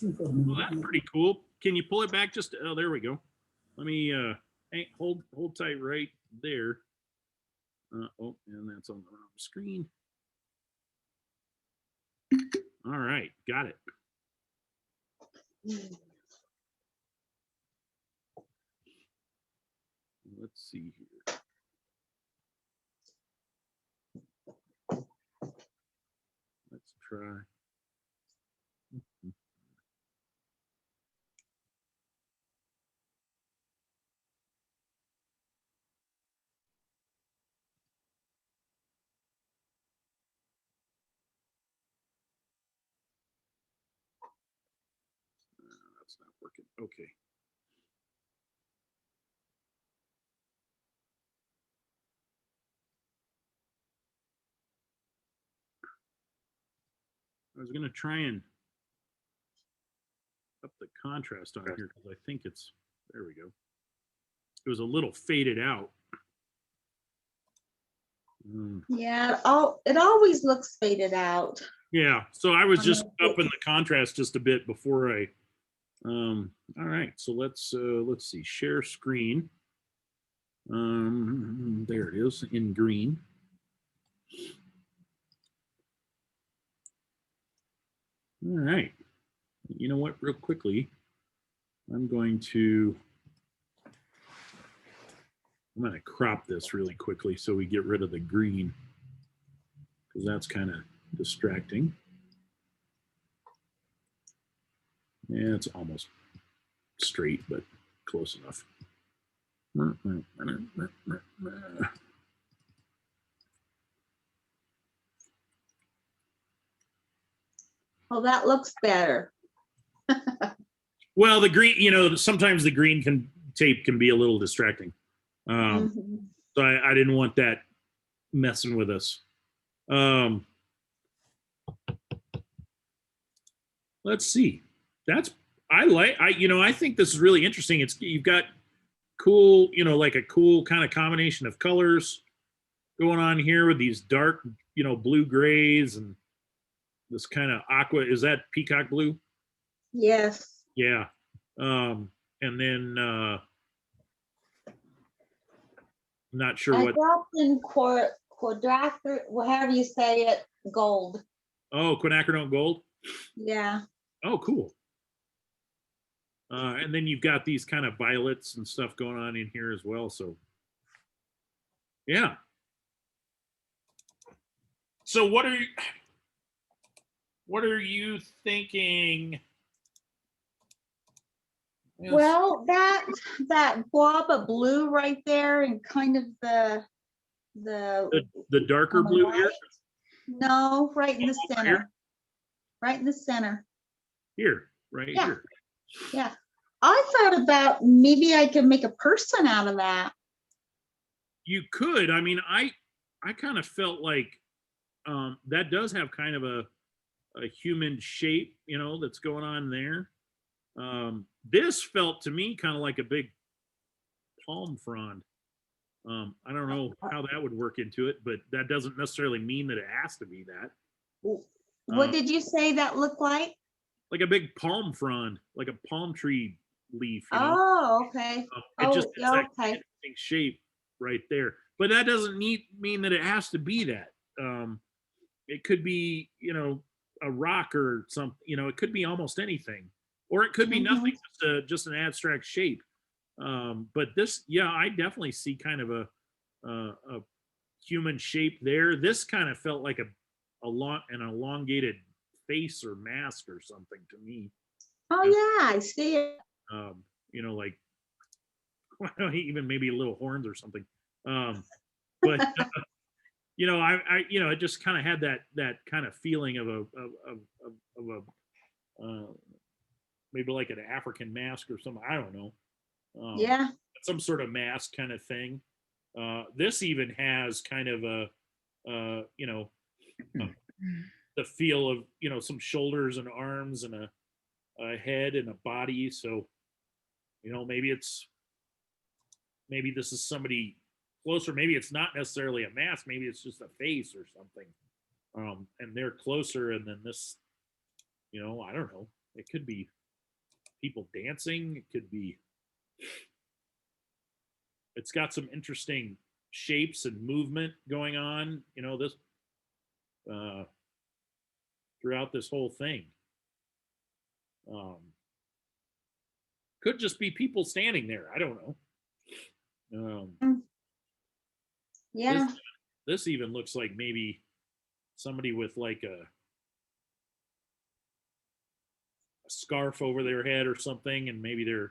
There we are. Well, that's pretty cool. Can you pull it back just? Oh, there we go. Let me hold tight right there. And that's on the wrong screen. All right, got it. Let's see here. Let's try. That's not working. Okay. I was going to try and up the contrast on here because I think there we go. It was a little faded out. Yeah, it always looks faded out. Yeah, so I was just upping the contrast just a bit before I. All right, so let's see, share screen. There it is in green. All right, you know what? Real quickly, I'm going to crop this really quickly so we get rid of the green because that's kind of distracting. Yeah, it's almost straight, but close enough. Oh, that looks better. Well, the green, sometimes the green tape can be a little distracting. So I didn't want that messing with us. Let's see. I think this is really interesting. You've got cool, like a cool kind of combination of colors going on here with these dark, blue grays and this kind of aqua. Is that peacock blue? Yes. Yeah. And then not sure I what. dropped in quadric, however you say it, gold. Oh, quinacridone gold. Yeah. Oh, cool. And then you've got these kind of violets and stuff going on in here as well. So, yeah. So what are you thinking? Yes. Well, that blob of blue right there, and kind of the The darker on the blue here. right. No, right in the Over center. here? Right in the center. Here, right Yeah. here. Yeah. I thought about maybe I could make a person out of that. You could. I mean, I kind of felt like that does have kind of a human shape, that's going on there. This felt to me kind of like a big palm frond. I don't know how that would work into it, but that doesn't necessarily mean that it has to be that. What did you say that looked like? Like a big palm frond, like a palm tree leaf. Oh, okay. It just Oh, has that okay. interesting shape right there. But that doesn't mean that it has to be that. It could be, a rock or something. It could be almost anything, or it could be nothing, just an abstract shape. But this, yeah, I definitely see kind of a human shape there. This kind of felt like an elongated face or mask or something to me. Oh yeah, I see it. Like even maybe little horns or something. But it just kind of had that kind of feeling of a maybe like an African mask or something. I don't know. Yeah. Some sort of mask kind of thing. This even has kind of the feel of some shoulders and arms and a head and a body. So maybe this is somebody closer. Maybe it's not necessarily a mask. Maybe it's just a face or something. And they're closer, and then this, I don't know. It could be people dancing. It could be. It's got some interesting shapes and movement going on. This throughout this whole thing. Could just be people standing there. I don't know. Yeah. This even looks like maybe somebody with like a scarf over their head or something, and maybe I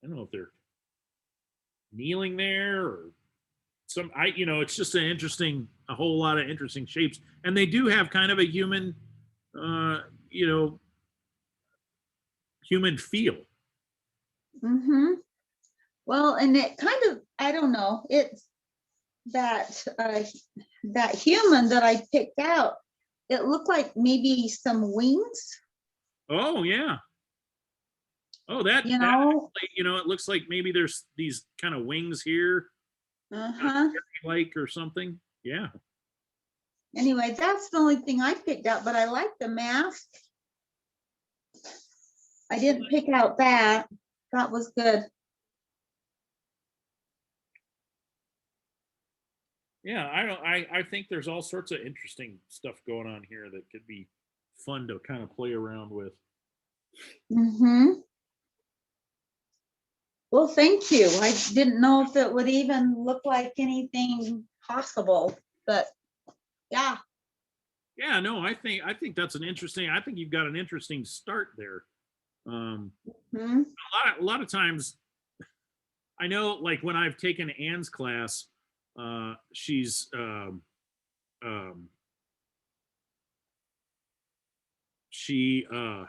don't know if they're kneeling there or it's just a whole lot of interesting shapes, and they do have kind of a human human feel. Well, and it kind of, I don't know, it's that human that I picked out, it looked like maybe some wings. Oh yeah. Oh, that You know, it looks like maybe there's these kind of wings here, like or something. Yeah. Anyway, that's the only thing I picked out, but I like the mask. I didn't pick out that. That was good. Yeah, I think there's all sorts of interesting stuff going on here that could be fun to kind of play around with. Well, thank you. I didn't know if it would even look like anything possible, but yeah. Yeah, no, I think that's I think you've got an interesting start there. A lot of times, I know, like when I've taken Anne's class, she's she'll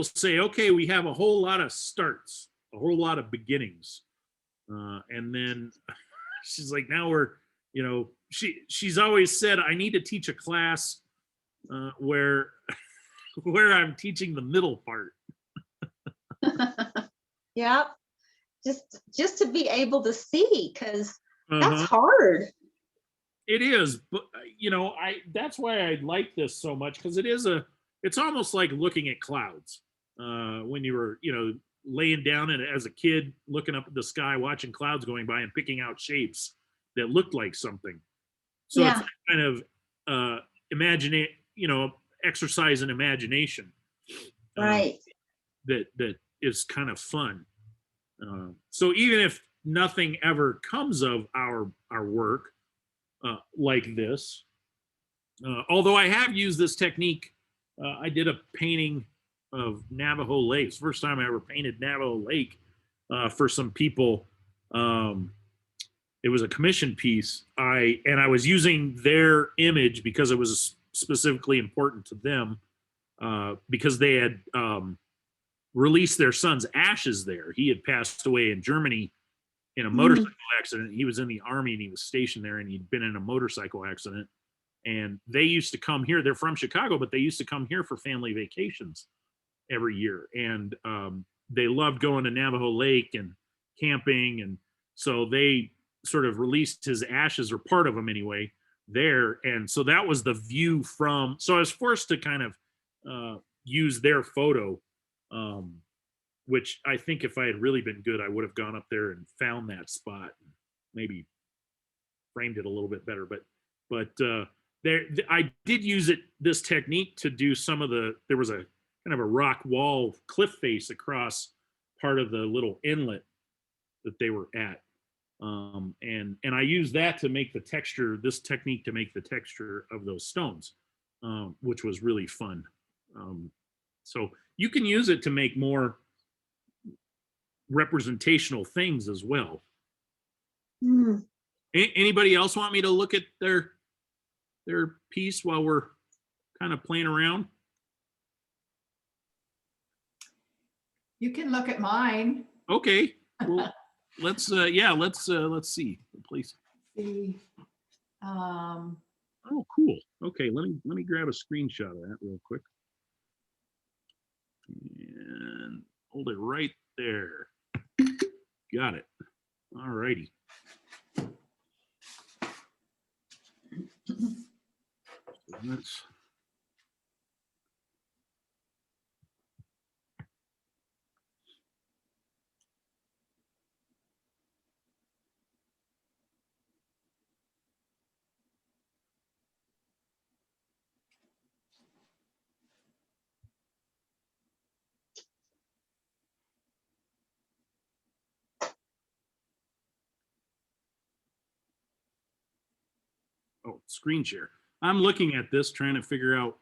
say, okay, we have a whole lot of starts, a whole lot of beginnings. And then she's like, now we're, you know, she's always said, I need to teach a class where where I'm teaching the middle part. Yeah, just to be able to see, because that's Uh-huh. hard. It is, but you know, that's why I like this so much, because it's almost like looking at clouds. When you were, you know, laying down and as a kid looking up at the sky, watching clouds going by and picking out shapes that looked like something. So it's Yeah, kind of imagine it, you know, exercise in imagination. right. That is kind of fun. So even if nothing ever comes of our work like this, although I have used this technique, I did a painting of Navajo Lake. First time I ever painted Navajo Lake for some people. It was a commission piece. I was using their image because it was specifically important to them, because they had released their son's ashes there. He had passed away in Germany in a motorcycle accident. He was in the army and he was stationed there, and he'd been in a motorcycle accident. And they used to come here. They're from Chicago, but they used to come here for family vacations every year. And they loved going to Navajo Lake and camping. And so they sort of released his ashes, or part of them anyway, there. And so that was the view from, so I was forced to kind of use their photo, which I think if I had really been good, I would have gone up there and found that spot and maybe framed it a little bit better. But there, I did use this technique to do some of there was a kind of a rock wall cliff face across part of the little inlet that they were at. And I used that to make the texture, this technique to make the texture of those stones, which was really fun. So you can use it to make more representational things as well. Mm. Anybody else want me to look at their piece while we're kind of playing around? You can look at mine. Okay. Well, let's see. Please. See. Oh, cool. Okay, let me grab a screenshot of that real quick. And hold it right there. Got it. All righty. Let's. Oh, screen share. I'm looking at this, trying to figure out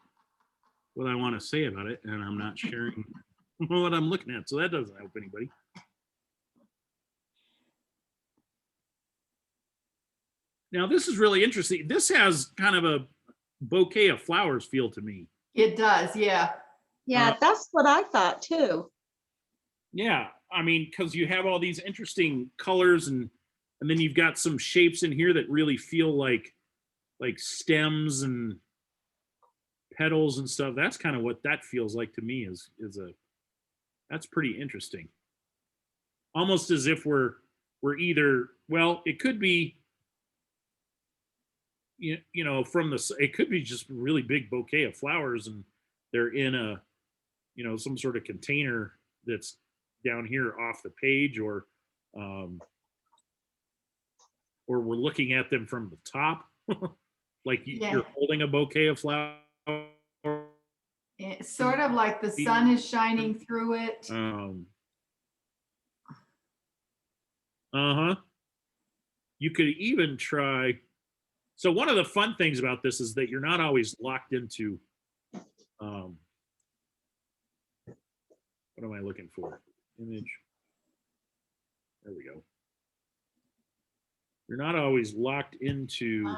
what I want to say about it, and I'm not sharing what I'm looking at. So that doesn't help anybody. Now, this is really interesting. This has kind of a bouquet of flowers feel to me. It does, yeah. Yeah, that's what I thought too. Yeah, I mean, because you have all these interesting colors, and then you've got some shapes in here that really feel like stems and petals and stuff. That's kind of what that feels like to me. That's pretty interesting. Almost as if we're either, well, it could be, you know, it could be just a really big bouquet of flowers, and they're in a, you know, some sort of container that's down here off the page, or we're looking at them from the top. Like you're holding a bouquet of flowers. It's sort of like the sun is shining through it. You could even try. So one of the fun things about this is that you're not always locked into. What am I looking for? Image. There we go. You're not always locked into.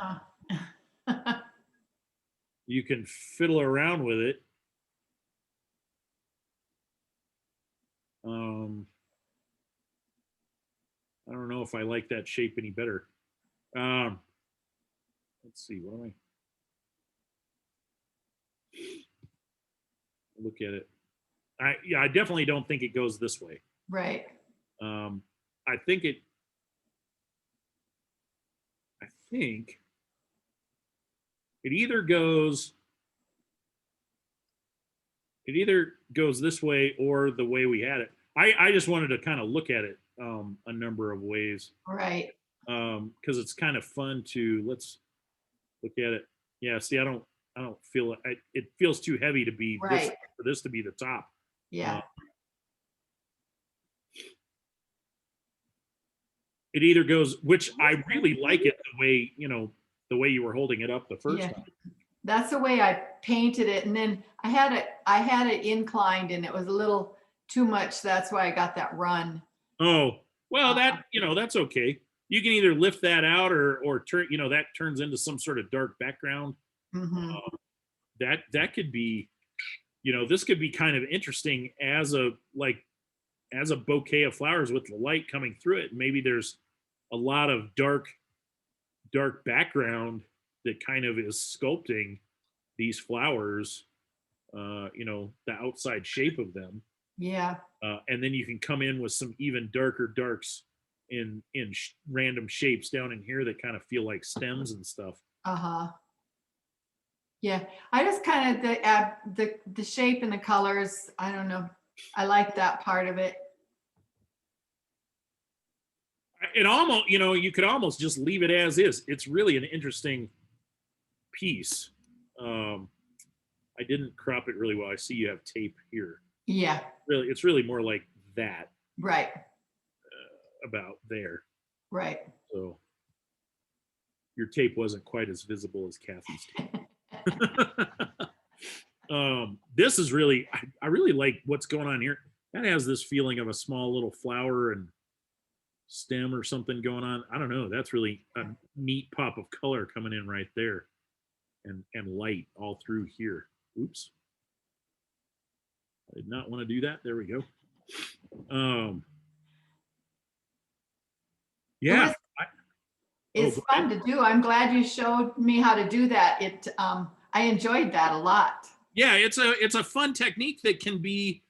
You can fiddle around with it. I don't know if I like that shape any better. Let's see, what am I? Look at it. I definitely don't think it goes this way. Right. I think it either goes this way or the way we had it. I just wanted to kind of look at it a number of ways Right. because it's kind of fun to let's look at it. Yeah, see, I don't feel it. It feels too heavy to be this Right. for this to be the top. Yeah. It either goes, which I really like it the way the way you were holding it up the first Yeah. time. That's the way I painted it. And then I had it inclined and it was a little too much. That's why I got that run. Oh, well, that that's okay. You can either lift that out or turn, that turns into some sort of dark background. Mhm. That could be, this could be kind of interesting as a bouquet of flowers with the light coming through it. Maybe there's a lot of dark background that kind of is sculpting these flowers, the outside shape of them. Yeah. And then you can come in with some even darker darks in random shapes down in here that kind of feel like stems and stuff. Uh-huh. Yeah. I just kind of the shape and the colors. I don't know. I like that part of it. It almost, you could almost just leave it as is. It's really an interesting piece. I didn't crop it really well. I see you have tape here. Yeah. Really, it's really more like that Right. about there. Right. So your tape wasn't quite as visible as Kathy's tape. This is really, I really like what's going on here. That has this feeling of a small little flower and stem or something going on. I don't know. That's really a neat pop of color coming in right there, and light all through here. Oops. I did not want to do that. There we go. Yeah. It's go fun ahead. to do. I'm glad you showed me how to do that. I enjoyed that a lot. Yeah, it's a fun technique that can be,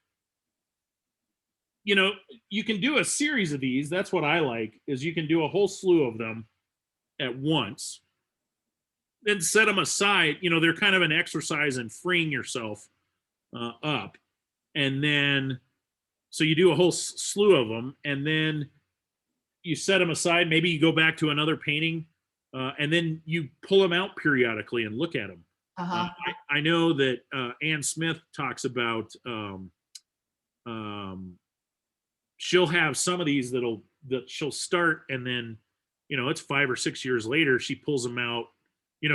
you can do a series of these. That's what I like, is you can do a whole slew of them at once, then set them aside. They're kind of an exercise in freeing yourself up. And then, so you do a whole slew of them, and then you set them aside. Maybe you go back to another painting, and then you pull them out periodically and look at them. Uh-huh. I know that Ann Smith talks about she'll have some of these that she'll start, and then it's 5 or 6 years later she pulls them out.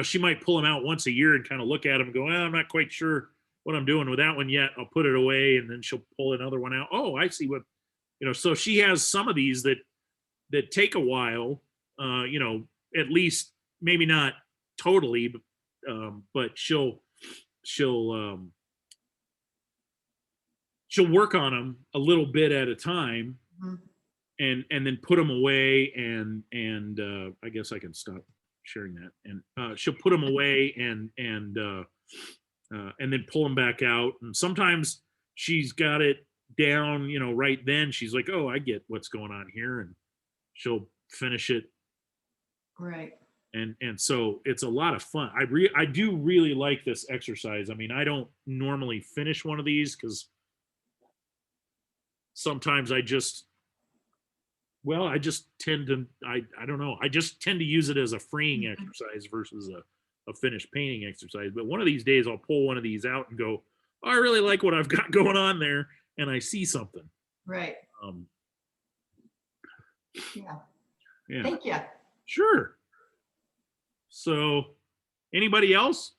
She might pull them out once a year and kind of look at them and go, I'm not quite sure what I'm doing with that one yet. I'll put it away, and then she'll pull another one out. Oh, I see what so she has some of these that take a while, at least, maybe not totally, but she'll work on them a little bit at a time, Mhm. and then put them away, and I guess I can stop sharing that. And she'll put them away and then pull them back out. And sometimes she's got it down, right then. She's like, oh, I get what's going on here, and she'll finish it. Right. And so it's a lot of fun. I do really like this exercise. I mean, I don't normally finish one of these because sometimes I just tend to, I don't know. I just tend to use it as a freeing exercise versus a finished painting exercise. But one of these days I'll pull one of these out and go, oh, I really like what I've got going on there. And I see something. Right. Yeah. Yeah. Thank you. Sure. So anybody else?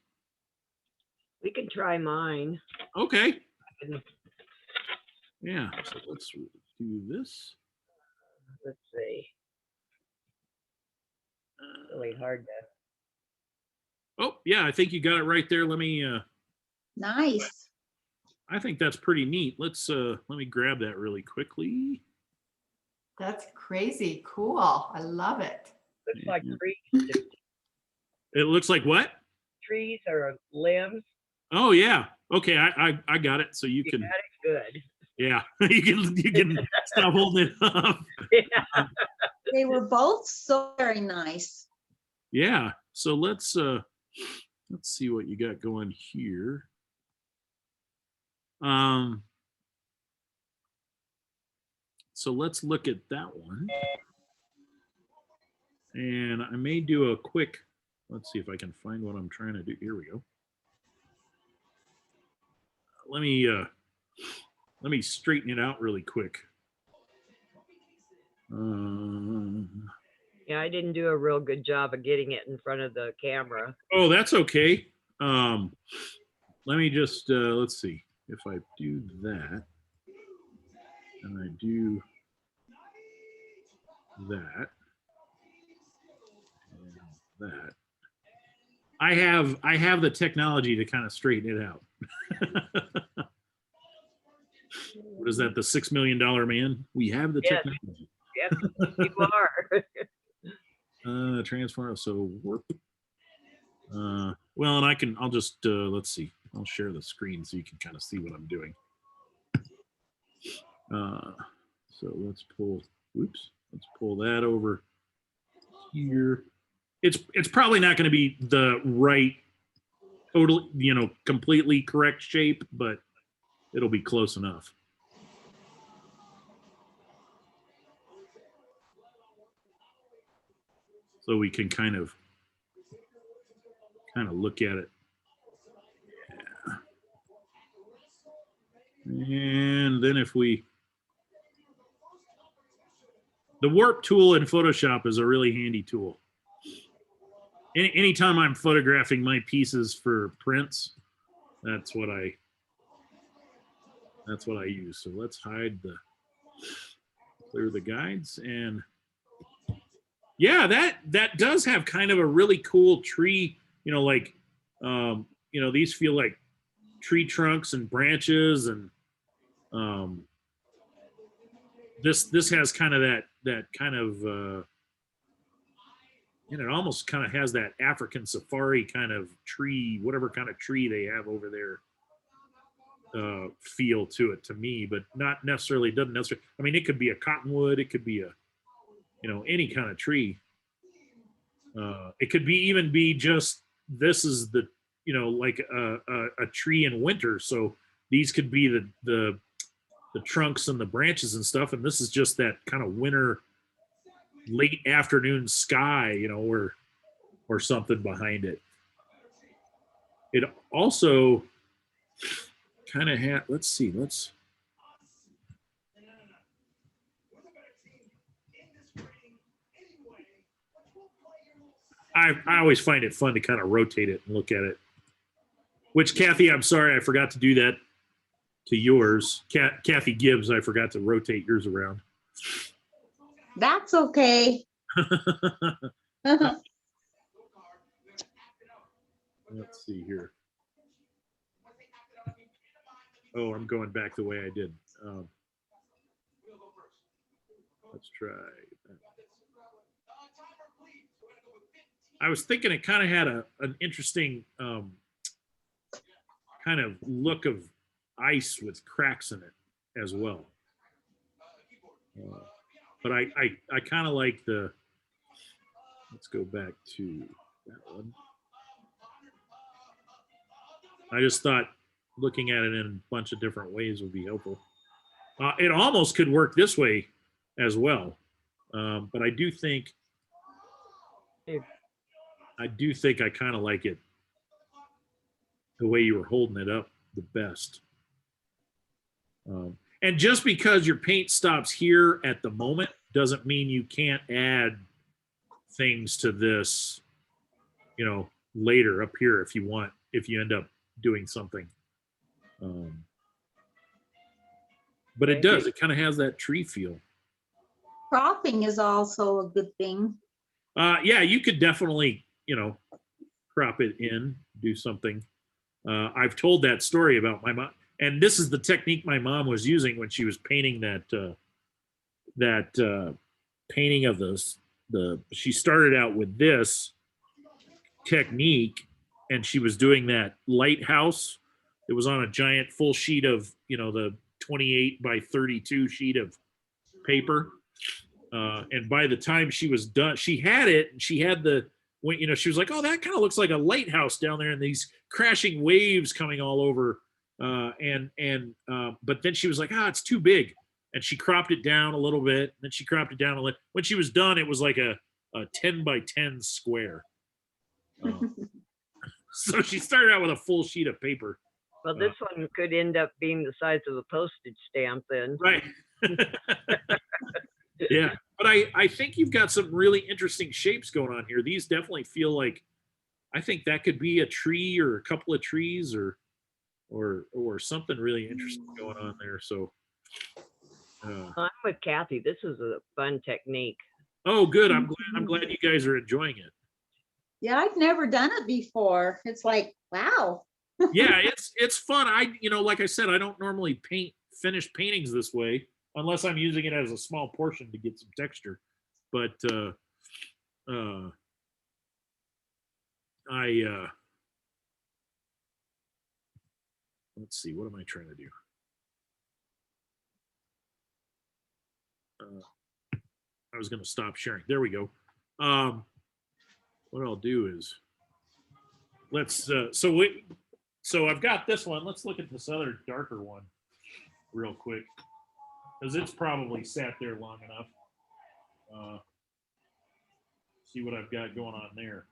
We can try mine. Okay. Yeah. So let's do this. Let's see. Really hard to. Oh, yeah, I think you got it right there. Let me Nice. I think that's pretty neat. Let me grab that really quickly. That's crazy cool. I love it. Looks like Yeah. trees, It looks like what? trees or limbs. Oh yeah. Okay, I got it. So you You can, got it good. yeah, you can stop holding it up. Yeah. They were both so very nice. Yeah. So let's see what you got going here. So let's look at that one. And I may do a quick, let's see if I can find what I'm trying to do. Here we go. Let me straighten it out really quick. Yeah, I didn't do a real good job of getting it in front of the camera. Oh, that's okay. Let me just let's see if I do that, and I do that, and that. I have the technology to kind of straighten it out. What is that? The $6 million man? We have the Yes. technology. Yes, you are. Transform. So warp. Well, and I'll just let's see. I'll share the screen so you can kind of see what I'm doing. So let's pull. Oops. Let's pull that over here. It's probably not going to be the right, totally, completely correct shape, but it'll be close enough. So we can kind of look at it. Yeah. And then the warp tool in Photoshop is a really handy tool. Anytime I'm photographing my pieces for prints, that's what I use. So let's clear the guides, and yeah, that does have kind of a really cool tree, these feel like tree trunks and branches, and this has kind of that kind of it almost kind of has that African safari kind of tree, whatever kind of tree they have over there, feel to it to me, but not necessarily, doesn't necessarily, I mean, it could be a cottonwood, it could be a, any kind of tree. It could even be just, this is the, like a tree in winter. So these could be the trunks and the branches and stuff. And this is just that kind of winter, late afternoon sky, or something behind it. It also kind of had, let's see, I always find it fun to kind of rotate it and look at it. Which, Kathy, I'm sorry, I forgot to do that to yours. Kathy Gibbs, I forgot to rotate yours around. That's okay. Let's see here. Oh, I'm going back the way I did. Let's try that. I was thinking it kind of had an interesting kind of look of ice with cracks in it as well. But I kind of like the, let's go back to that one. I just thought looking at it in a bunch of different ways would be helpful. It almost could work this way as well. But I do think I kind of like it the way you were holding it up the best. And just because your paint stops here at the moment doesn't mean you can't add things to this, later up here if you want, if you end up doing something. But it does, it kind of has that tree feel. Cropping is also a good thing. Yeah, you could definitely, crop it in, do something. I've told that story about my mom, and this is the technique my mom was using when she was painting that painting of she started out with this technique, and she was doing that lighthouse. It was on a giant full sheet of, the 28 by 32 sheet of paper. And by the time she was done, she had it, and she had she was like, oh, that kind of looks like a lighthouse down there, and these crashing waves coming all over. But then she was like, it's too big. And she cropped it down a little bit. And then she cropped it down a little. When she was done, it was like a 10 by 10 square. So she started out with a full sheet of paper. Well, this one could end up being the size of a postage stamp then. Right. Yeah. But I think you've got some really interesting shapes going on here. These definitely feel like, I think that could be a tree or a couple of trees or something really interesting going on there. So I'm with Kathy. This is a fun technique. oh, good. I'm glad you guys are enjoying it. Yeah, I've never done it before. It's like, wow. Yeah, it's fun. Like I said, I don't normally finish paintings this way unless I'm using it as a small portion to get some texture. But let's see, what am I trying to do? I was going to stop sharing. There we go. What I'll do is so I've got this one. Let's look at this other darker one real quick, because it's probably sat there long enough. See what I've got going on there.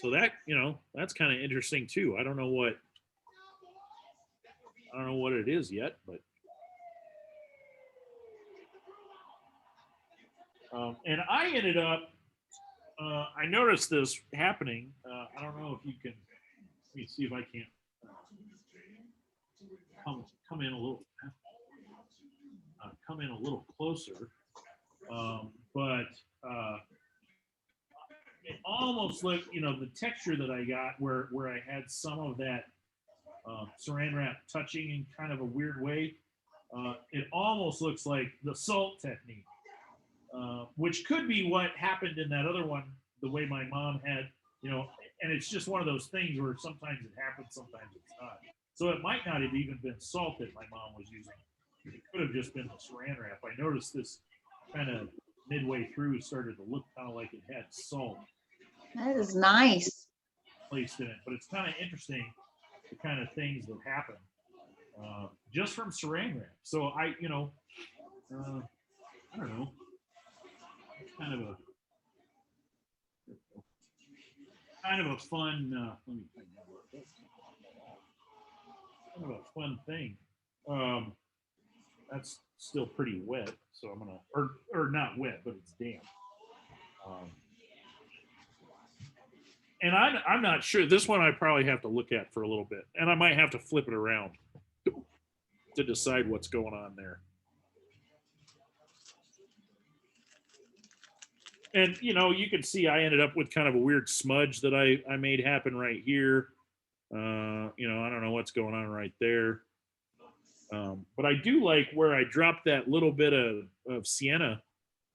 So that, that's kind of interesting too. I don't know what it is yet, but and I ended up, I noticed this happening. I don't know if you can, let me see if I can't come in a little, closer. But it almost looked, the texture that I got where I had some of that saran wrap touching in kind of a weird way. It almost looks like the salt technique. Which could be what happened in that other one, the way my mom had, and it's just one of those things where sometimes it happens, sometimes it's not. So it might not have even been salt that my mom was using. It could have just been the saran wrap. I noticed this kind of midway through started to look kind of like it had salt That is nice. placed in it, but it's kind of interesting the kind of things that happen just from saran wrap. So I don't know. Kind of a fun kind of a fun thing. That's still pretty wet, so I'm gonna or not wet, but it's damp. And I'm not sure. This one I probably have to look at for a little bit, and I might have to flip it around to decide what's going on there. And, you can see I ended up with kind of a weird smudge that I made happen right here. I don't know what's going on right there. But I do like where I dropped that little bit of sienna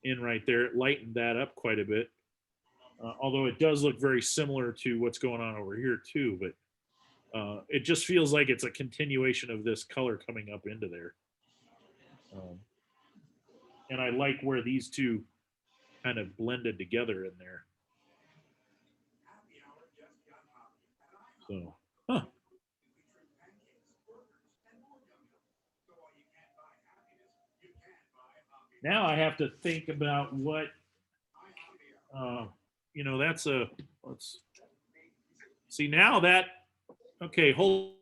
in right there. It lightened that up quite a bit. Although it does look very similar to what's going on over here too. But it just feels like it's a continuation of this color coming up into there. And I like where these two kind of blended together in there. So, now I have to think about what, that's let's see now that, okay, holding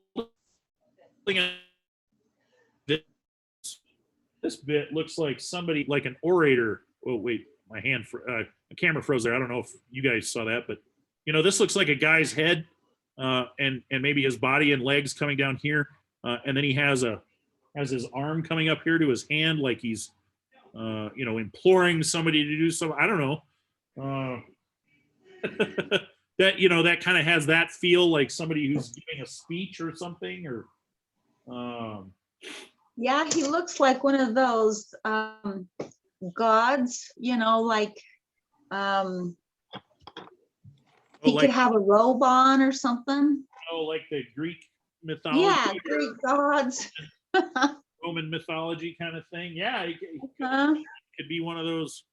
this bit looks like somebody, like an orator. Oh, wait. My camera froze there. I don't know if you guys saw that, but this looks like a guy's head, and maybe his body and legs coming down here, and then he has his arm coming up here to his hand, like he's, imploring somebody to do something. I don't know. That kind of has that feel like somebody who's giving a speech or something, or. Yeah, he looks like one of those gods, like Oh, he like could have a robe on or something. like the Greek mythology, Yeah, or Greek gods. Roman mythology kind of thing. Yeah, it Huh? could be one of those.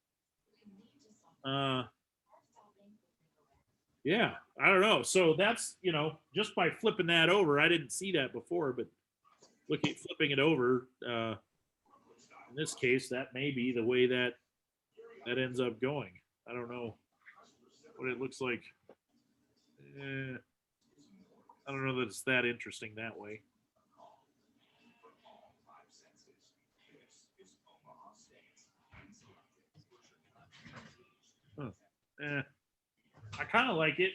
Yeah, I don't know. So that's, just by flipping that over, I didn't see that before, but looking flipping it over, in this case, that may be the way that ends up going. I don't know what it looks like. I don't know that it's that interesting that way. Huh. I kind of like it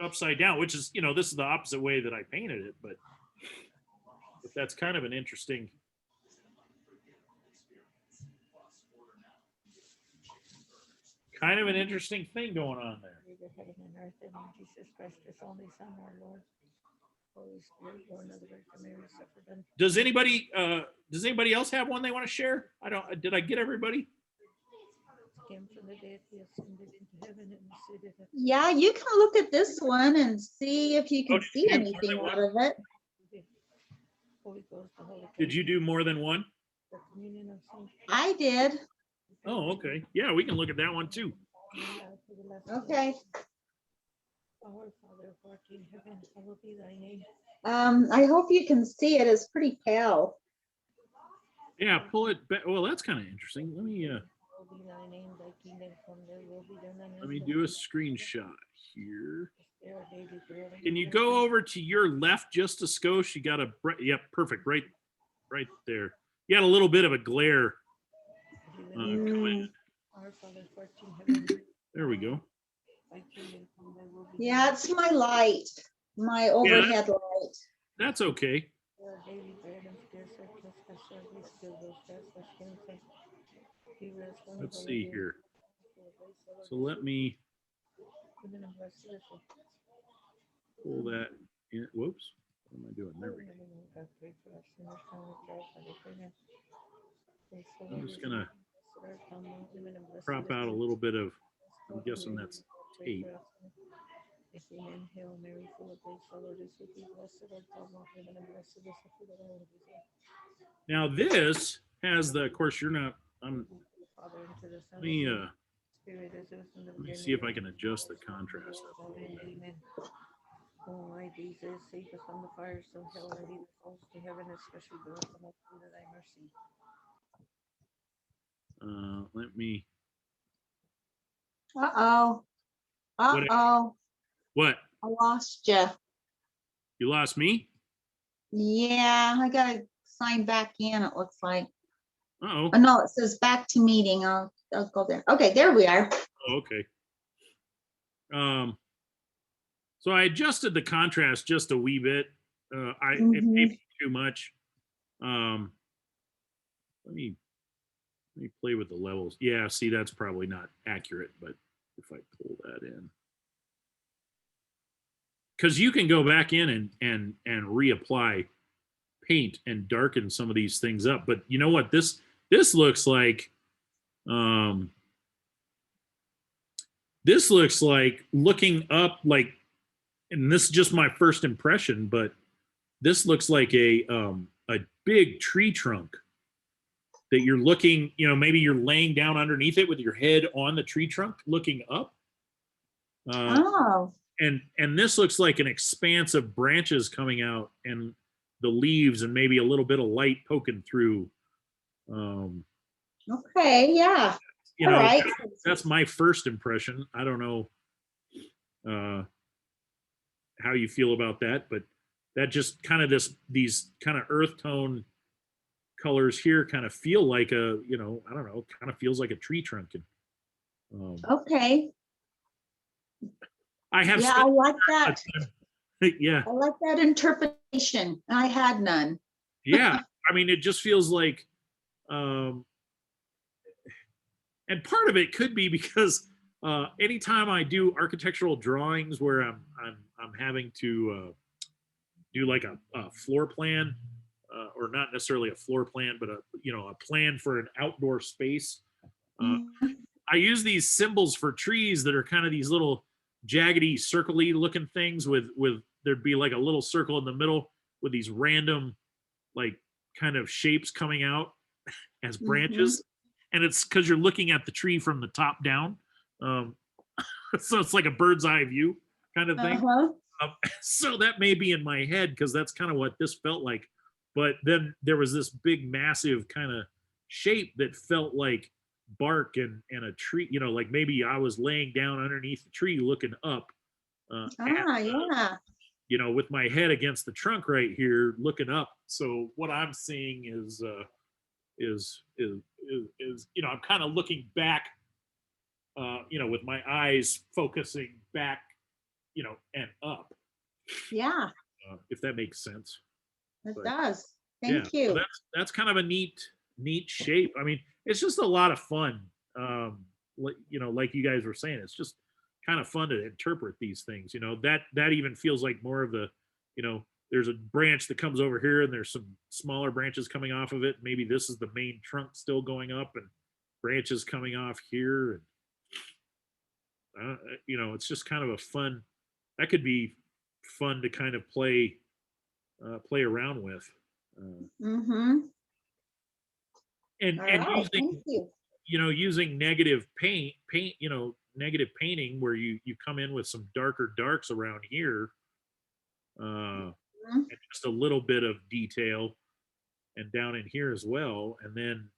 upside down, which is, this is the opposite way that I painted it, but that's kind of an interesting. Kind of an interesting thing going on there. Heaven and earth, and in Jesus Christ, His only Son, our Lord. Holy Spirit, born of the Virgin Mary, suffered and Does anybody else have one they want to share? Did I get everybody? came from the dead, He ascended into heaven and is seated at the Yeah, you can look at this one and see if you can did see you do more anything than out one? of it. Holy Ghost, the Holy Did you do more than one? the communion of saints. I did. Oh, okay. Yeah, we can look at that one too. Okay. Our Father, who art in heaven, hallowed be thy name. I hope you can see it. It's pretty pale. Yeah, pull it back. Well, that's kind of interesting. Let me Hallowed be thy name, thy kingdom come, thy will be done on earth. do a screenshot here. As our daily bread, and Can you forgive us go over to your left just a skosh? You got a yep, perfect. Right there. You had a little bit of a glare. our due Come diligence. in. Our Father, who art in heaven, There we go. thy kingdom come, thy will be Yeah, done. it's my light, my overhead light. That's okay. Our daily bread, and forgive us our trespasses, we forgive those trespass against us. Deliver us from Let's evil, see and here. lead us not into So let me temptation, and bless us. pull that in. Whoops. What am I doing? There we go. God, pray for us sinners, now and at the hour of our death. Praise the I'm Lord, just is gonna blessed art thou among women, and blessed crop is out a the little bit of. I'm fruit of guessing thy that's womb. Pray tape. for us sinners. Amen. Hail Mary, full of grace, the Lord is with thee. Blessed art thou among women, and blessed is the fruit of thy womb, Jesus. Now this has the. Of course, you're not. To the Father, and to the Son, Let me and to the Spirit, as it was in the let me beginning, see if is I can now, adjust the and forever. contrast up a little Amen. bit. Amen. Oh my Jesus, save us from the fires of hell, and lead us souls to heaven, especially those who most need of thy mercy. Let me. Uh-oh. What? Uh-oh. What? I lost you. You lost me? Yeah, I gotta sign back in, it looks like. Oh. Oh, no, it says back to meeting. I'll go there. Okay, there we are. Oh, okay. So I adjusted the contrast just a wee bit. It may Mhm. be too much. Let me play with the levels. Yeah, see, that's probably not accurate, but if I pull that in, because you can go back in and reapply paint and darken some of these things up. But you know what? This looks like. This looks like looking up, like, and this is just my first impression, but this looks like a big tree trunk that you're looking, maybe you're laying down underneath it with your head on the tree trunk looking up. Oh, And this looks like an expanse of branches coming out and the leaves and maybe a little bit of light poking through. okay, yeah. All right. That's my first impression. I don't know how you feel about that, but that just kind of these kind of earth tone colors here kind of feel like I don't know, kind of feels like a tree trunk. And Okay. I have Yeah, I like that. yeah. I like that interpretation. I had none. Yeah. I mean, it just feels like and part of it could be because anytime I do architectural drawings where I'm having to do like a floor plan, or not necessarily a floor plan, but a plan for an outdoor space. I use these symbols for trees that are kind of these little jaggedy, circly looking things with there'd be like a little circle in the middle with these random like kind of shapes coming out as branches. And it's because you're looking at the tree from the top down. So it's like a bird's eye view kind of thing. So that may be in my head because that's kind of what this felt like. But then there was this big, massive kind of shape that felt like bark and a tree, like maybe I was laying down underneath the tree looking up. Yeah. With my head against the trunk right here, looking up. So what I'm seeing is I'm kind of looking back, with my eyes focusing back, and up. Yeah, If that makes sense. it But, does. yeah, Thank you. so that's kind of a neat shape. I mean, it's just a lot of fun. Like you guys were saying, it's just kind of fun to interpret these things. That even feels like more of the, there's a branch that comes over here and there's some smaller branches coming off of it. Maybe this is the main trunk still going up and branches coming off here. And, it's just kind of a fun, that could be fun to kind of play around with. Mm-hmm. And All right, using, thank you. Using negative negative painting where you come in with some darker darks around here, and just a little bit of detail and down in here as well. And then,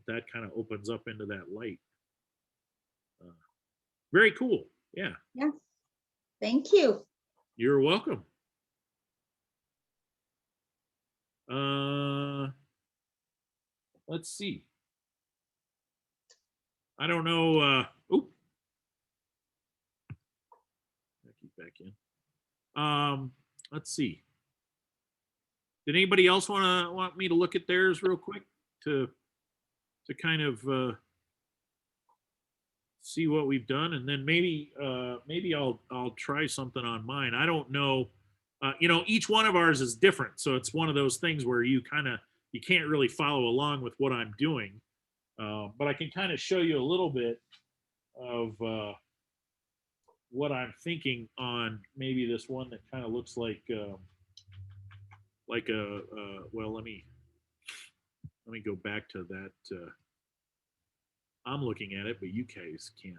that kind of opens up into that light. Very cool. Yeah. Yeah. Thank you. You're welcome. Let's see. I don't know. Oop. Back in. Let's see. Did anybody else want me to look at theirs real quick to kind of see what we've done, and then maybe I'll try something on mine. I don't know. Each one of ours is different, so it's one of those things where you can't really follow along with what I'm doing. But I can kind of show you a little bit of what I'm thinking on maybe this one that kind of looks like a well, let me go back to that. I'm looking at it, but you guys can't.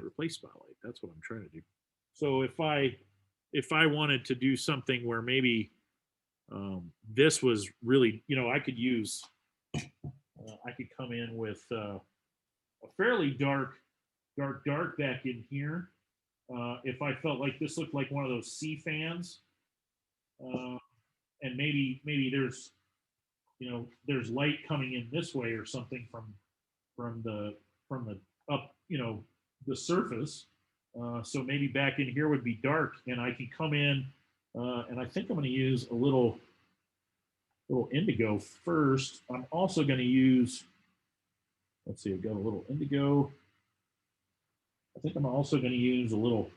Replace spotlight. That's what I'm trying to do. So if I wanted to do something where maybe this was really, I could use, I could come in with a fairly dark back in here. If I felt like this looked like one of those sea fans, and maybe there's, there's light coming in this way or something from the up, the surface. So maybe back in here would be dark, and I can come in, and I think I'm going to use a little indigo first. I'm also going to use, let's see, I've got a little indigo. I think I'm also going to use a little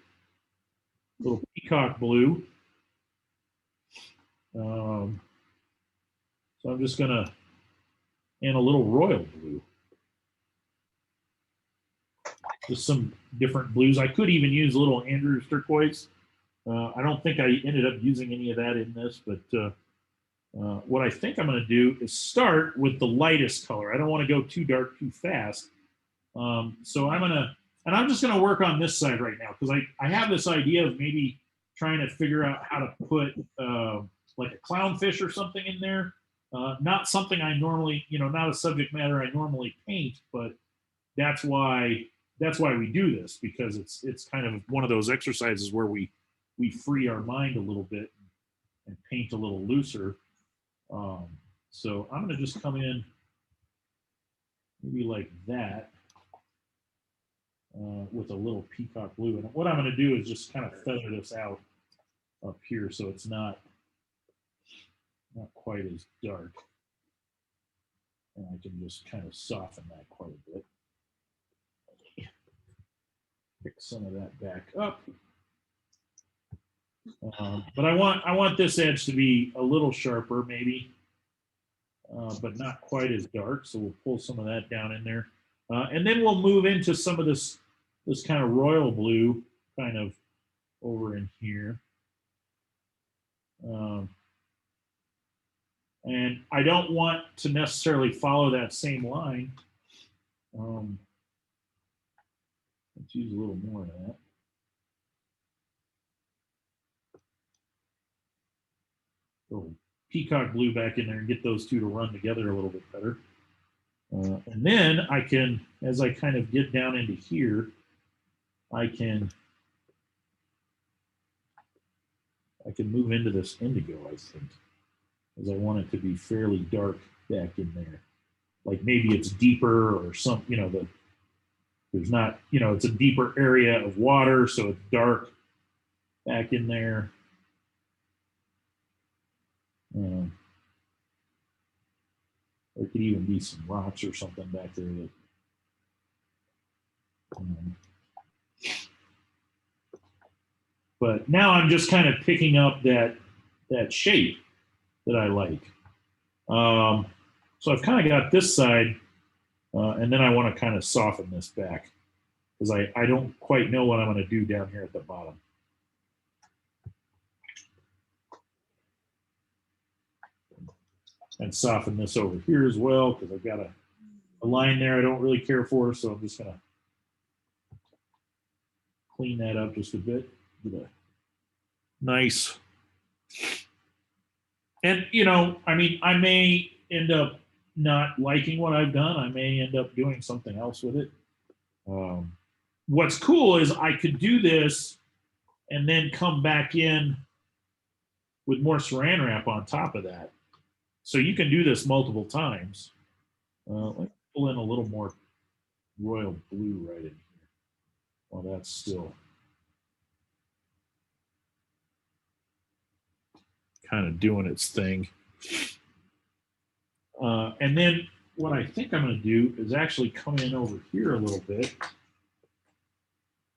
peacock blue. So I'm just going to, and a little royal blue. Just some different blues. I could even use a little Andrews turquoise. I don't think I ended up using any of that in this, but what I think I'm going to do is start with the lightest color. I don't want to go too dark too fast. So I'm just going to work on this side right now because I have this idea of maybe trying to figure out how to put like a clownfish or something in there. Not something I normally, not a subject matter I normally paint, but that's why we do this, because it's kind of one of those exercises where we free our mind a little bit and paint a little looser. So I'm going to just come in maybe like that with a little peacock blue. And what I'm going to do is just kind of feather this out up here so it's not quite as dark. And I can just kind of soften that quite a bit. Pick some of that back up. But I want this edge to be a little sharper, maybe, but not quite as dark. So we'll pull some of that down in there, and then we'll move into some of this kind of royal blue kind of over in here. And I don't want to necessarily follow that same line. Let's use a little more of that. Throw peacock blue back in there and get those two to run together a little bit better. And then I can, as I kind of get down into here, I can move into this indigo, I think, because I want it to be fairly dark back in there. Like maybe it's deeper or some, there's not, it's a deeper area of water, so it's dark back in there. There could even be some rocks or something back there that. But now I'm just kind of picking up that shape that I like. So I've kind of got this side, and then I want to kind of soften this back because I don't quite know what I'm going to do down here at the bottom. And soften this over here as well because I've got a line there I don't really care for, so I'm just going to clean that up just a bit. Get a nice. And, I mean, I may end up not liking what I've done. I may end up doing something else with it. What's cool is I could do this and then come back in with more saran wrap on top of that. So you can do this multiple times. Let's pull in a little more royal blue right in here. Well, that's still kind of doing its thing. And then what I think I'm going to do is actually come in over here a little bit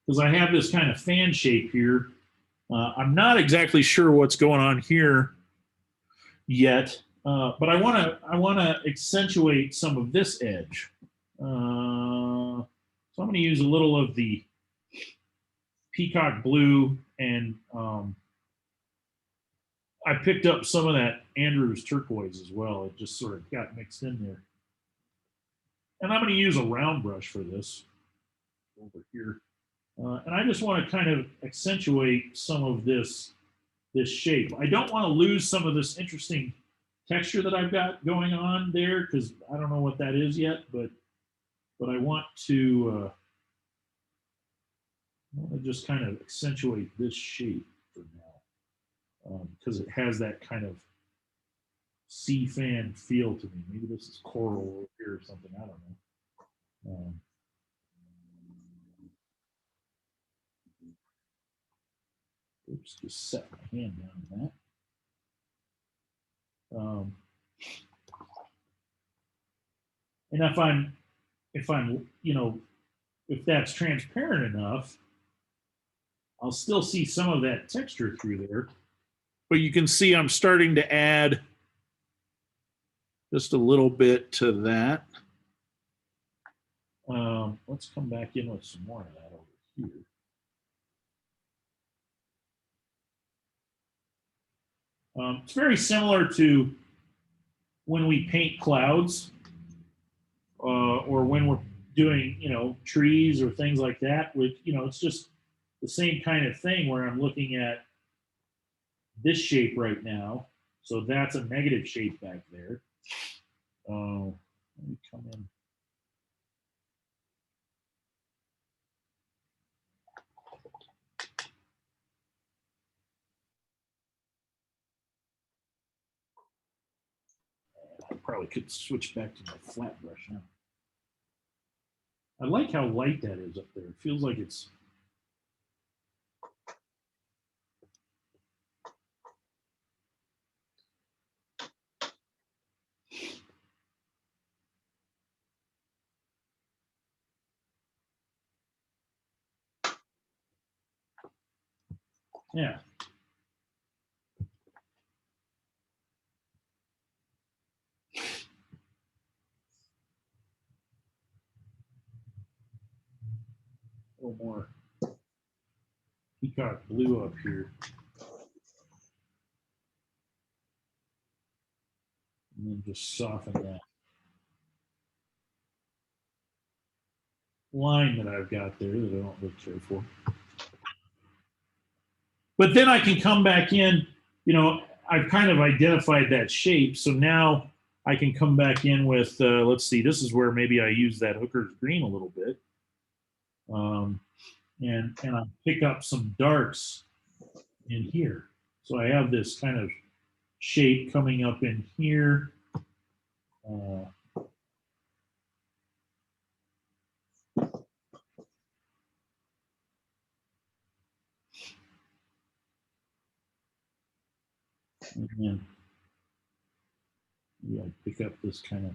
because I have this kind of fan shape here. I'm not exactly sure what's going on here yet, but I want to accentuate some of this edge. So I'm going to use a little of the peacock blue, and I picked up some of that Andrews turquoise as well. It just sort of got mixed in there. And I'm going to use a round brush for this over here. And I just want to kind of accentuate some of this shape. I don't want to lose some of this interesting texture that I've got going on there because I don't know what that is yet, but I want to just kind of accentuate this shape for now because it has that kind of sea fan feel to me. Maybe this is coral over here or something. I don't know. Oops, just set my hand down on that. And if that's transparent enough, I'll still see some of that texture through there. But you can see I'm starting to add just a little bit to that. Let's come back in with some more of that over here. It's very similar to when we paint clouds or when we're doing, trees or things like that. With, it's just the same kind of thing where I'm looking at this shape right now. So that's a negative shape back there. Let me come in. I probably could switch back to my flat brush now. I like how light that is up there. It feels like it's yeah. little more peacock blue up here. And then just soften that line that I've got there that I don't look care for. But then I can come back in, you know, I've kind of identified that shape. So now I can come back in with, let's see, this is where maybe I use that Hooker's green a little bit. And I pick up some darks in here. So I have this kind of shape coming up in here. And then maybe I pick up this kind of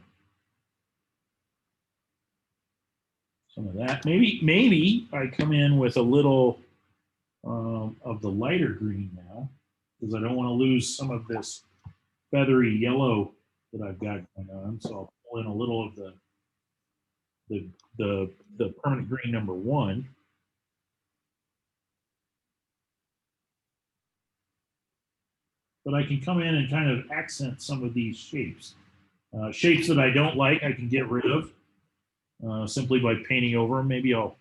some of that. Maybe I come in with a little of the lighter green now, because I don't want to lose some of this feathery yellow that I've got going on. So I'll pull in a little of the permanent green number 1. But I can come in and kind of accent some of these shapes. Shapes that I don't like, I can get rid of simply by painting over them. Maybe I'll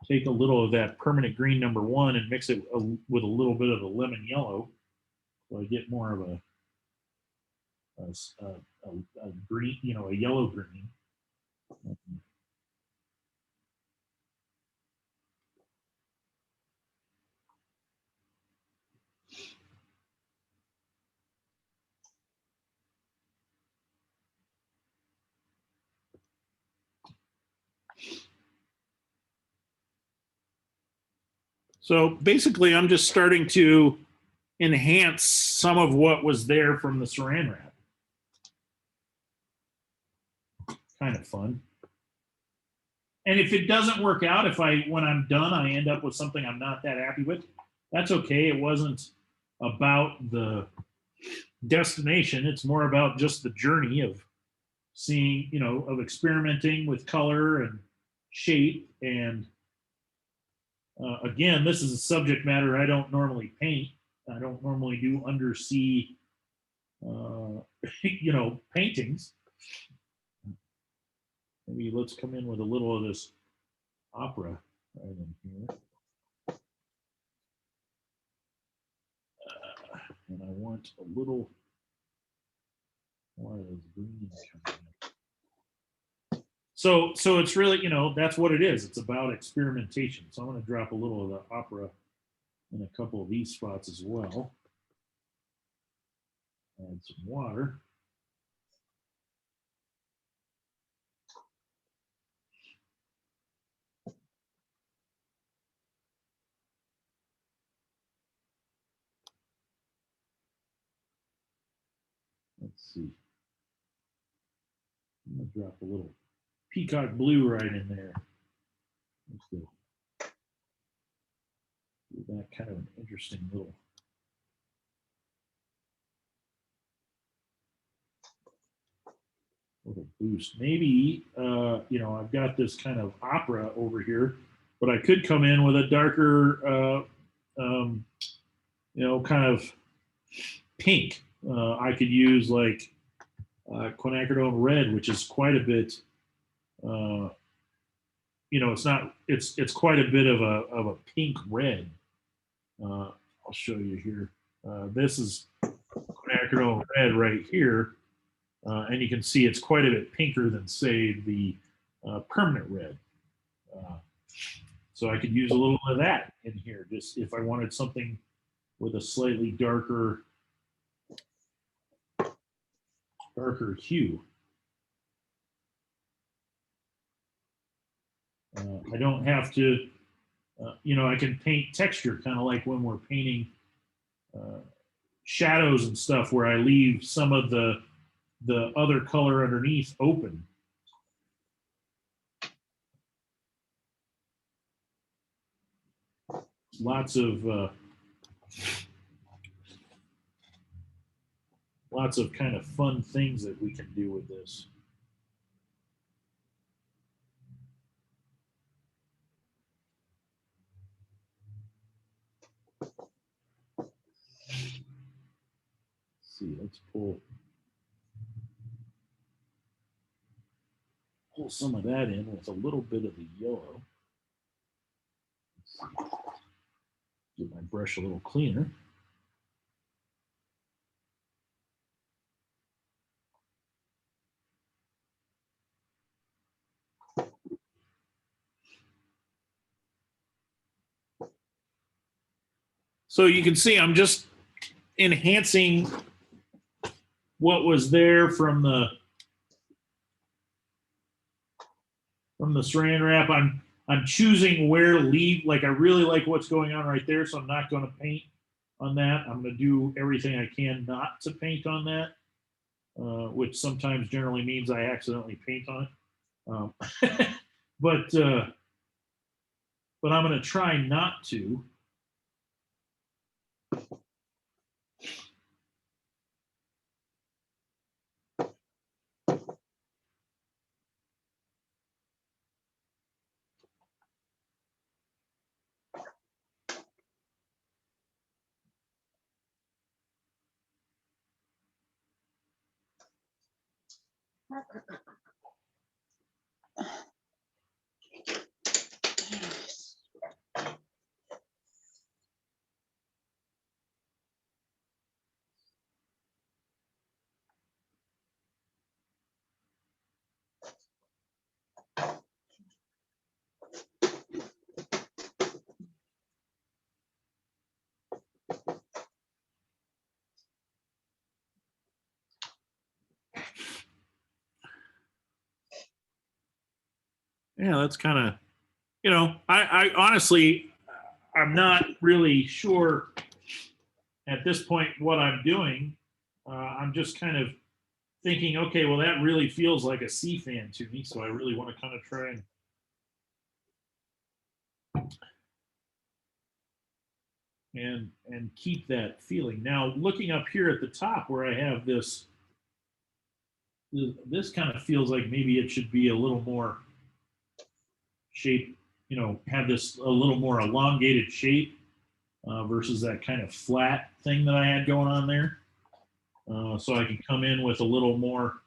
take a little of that permanent green number 1 and mix it with a little bit of the lemon yellow, so I get more of a green, you know, a yellow green. So basically, I'm just starting to enhance some of what was there from the saran wrap. Kind of fun. And if it doesn't work out, when I'm done, I end up with something I'm not that happy with, that's okay. It wasn't about the destination. It's more about just the journey of seeing, you know, of experimenting with color and shape. And again, this is a subject matter I don't normally paint. I don't normally do undersea, you know, paintings. Maybe let's come in with a little of this opera right in here. And I want a little more of those greens coming in. So it's really, you know, that's what it is. It's about experimentation. So I'm going to drop a little of the opera in a couple of these spots as well. Add some water. Let's see. I'm going to drop a little peacock blue right in there. Let's go. Give that kind of an interesting little boost. Maybe, you know, I've got this kind of opera over here, but I could come in with a darker, you know, kind of pink. I could use like quinacridone red, which is quite a bit, you know, it's quite a bit of a pink red. I'll show you here. This is quinacridone red right here. And you can see it's quite a bit pinker than, say, the permanent red. So I could use a little of that in here, just if I wanted something with a slightly darker hue. I don't have to, you know, I can paint texture, kind of like when we're painting shadows and stuff, where I leave some of the other color underneath open. Lots of kind of fun things that we can do with this. see, let's pull some of that in with a little bit of the yellow. Get my brush a little cleaner. So you can see I'm just enhancing what was there from the saran wrap. I'm choosing where to leave. Like I really like what's going on right there, so I'm not going to paint on that. I'm going to do everything I can not to paint on that, which sometimes generally means I accidentally paint on it. But I'm going to try not to. Yeah, that's kind of, I honestly, I'm not really sure at this point what I'm doing. I'm just kind of thinking, okay, well, that really feels like a sea fan to me. So I really want to kind of try and keep that feeling. Now, looking up here at the top where I have this kind of feels like maybe it should be a little more shape, have this a little more elongated shape versus that kind of flat thing that I had going on there. So I can come in with a little more.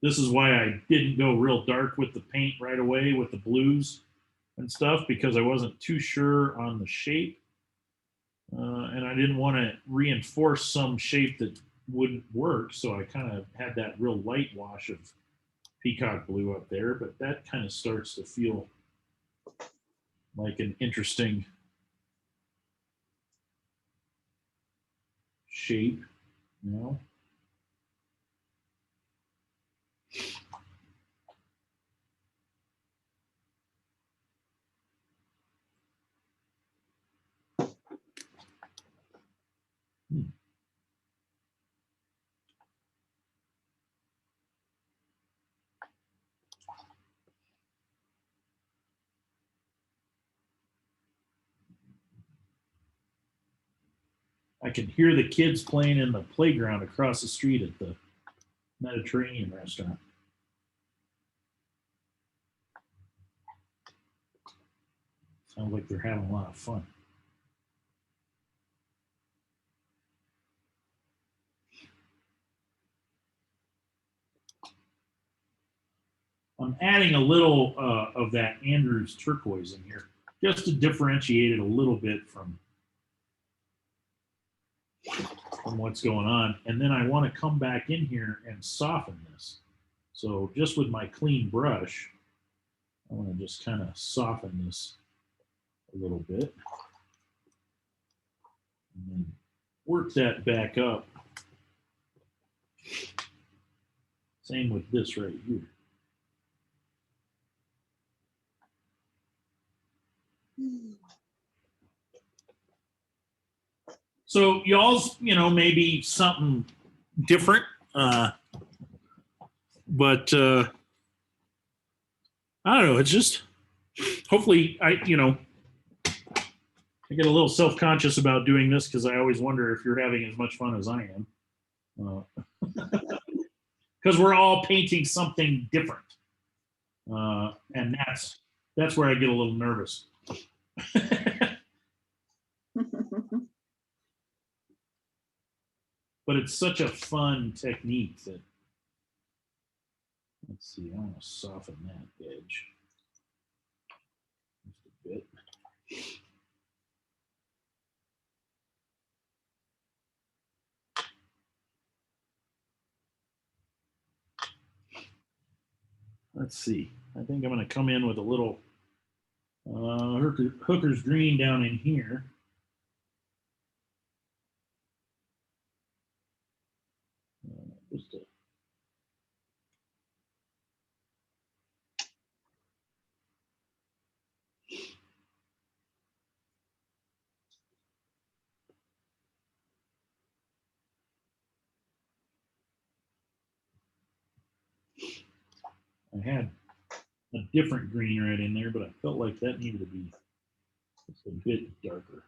This is why I didn't go real dark with the paint right away with the blues and stuff, because I wasn't too sure on the shape. And I didn't want to reinforce some shape that wouldn't work. So I kind of had that real light wash of peacock blue up there, but that kind of starts to feel like an interesting shape, you know. I can hear the kids playing in the playground across the street at the Mediterranean restaurant. Sounds like they're having a lot of fun. I'm adding a little of that Andrews turquoise in here just to differentiate it a little bit from what's going on. And then I want to come back in here and soften this. So just with my clean brush, I want to just kind of soften this a little bit. And then work that back up. Same with this right here. So y'all's, maybe something different, but I don't know. It's just hopefully I get a little self-conscious about doing this because I always wonder if you're having as much fun as I am, because we're all painting something different, and that's where I get a little nervous. but it's such a fun technique that, let's see, I want to soften that edge just a bit. Let's see. I think I'm going to come in with a little hooker's green down in here. Just a, I had a different green right in there, but I felt like that needed to be just a bit darker.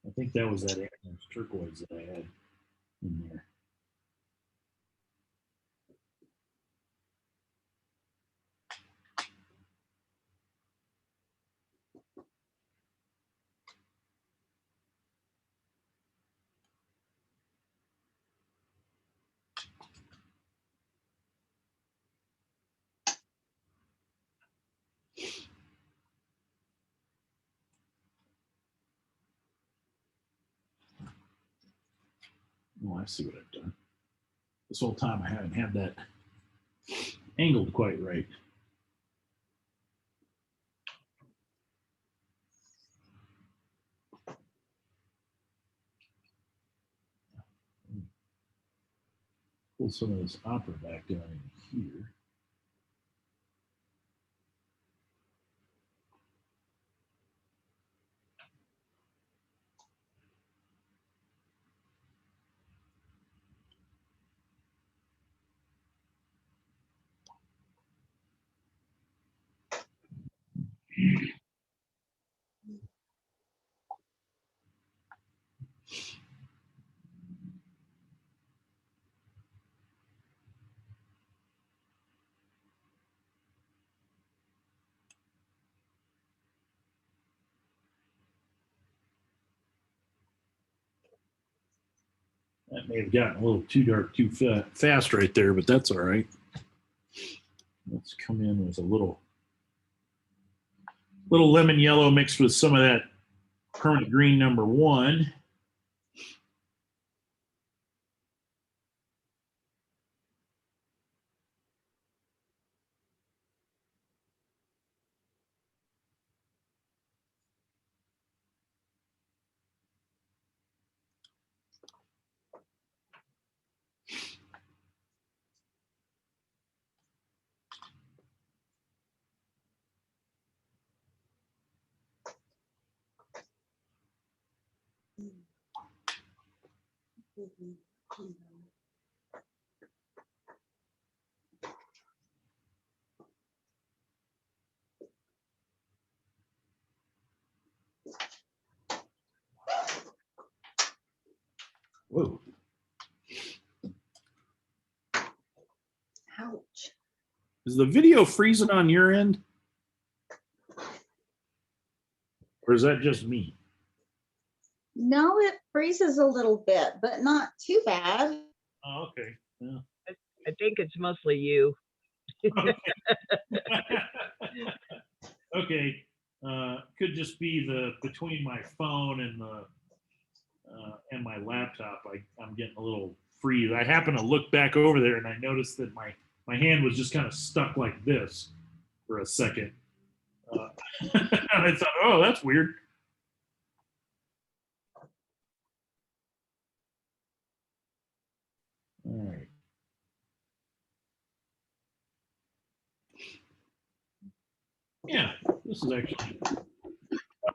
I think that was that turquoise that I had in there. Oh, I see what I've done. This whole time I haven't had that angled quite right. Pull some of this opera back down in here. That may have gotten a little too dark too fast right there, but that's all right. Let's come in with a little lemon yellow mixed with some of that permanent green #1. Whoa. Ouch. Is the video freezing on your end? Or is that just me? No, it freezes a little bit, but not too bad. Oh, okay. Yeah. I think it's mostly you. Okay. Okay. Could just be the between my phone and my laptop. I'm getting a little freeze. I happened to look back over there and I noticed that my hand was just kind of stuck like this for a second. And I thought, oh, that's weird. All right. Yeah, this is actually.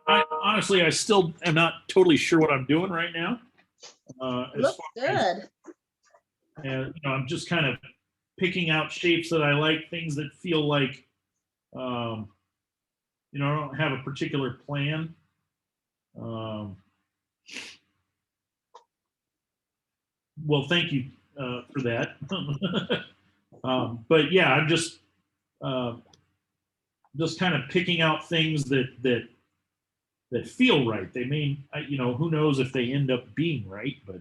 Honestly, I still am not totally sure what I'm doing right now. Looks good. And I'm just kind of picking out shapes that I like, things that feel like, I don't have a particular plan. Well, thank you for that. But yeah, I'm just kind of picking out things that that feel right. They may, you know, who knows if they end up being right, but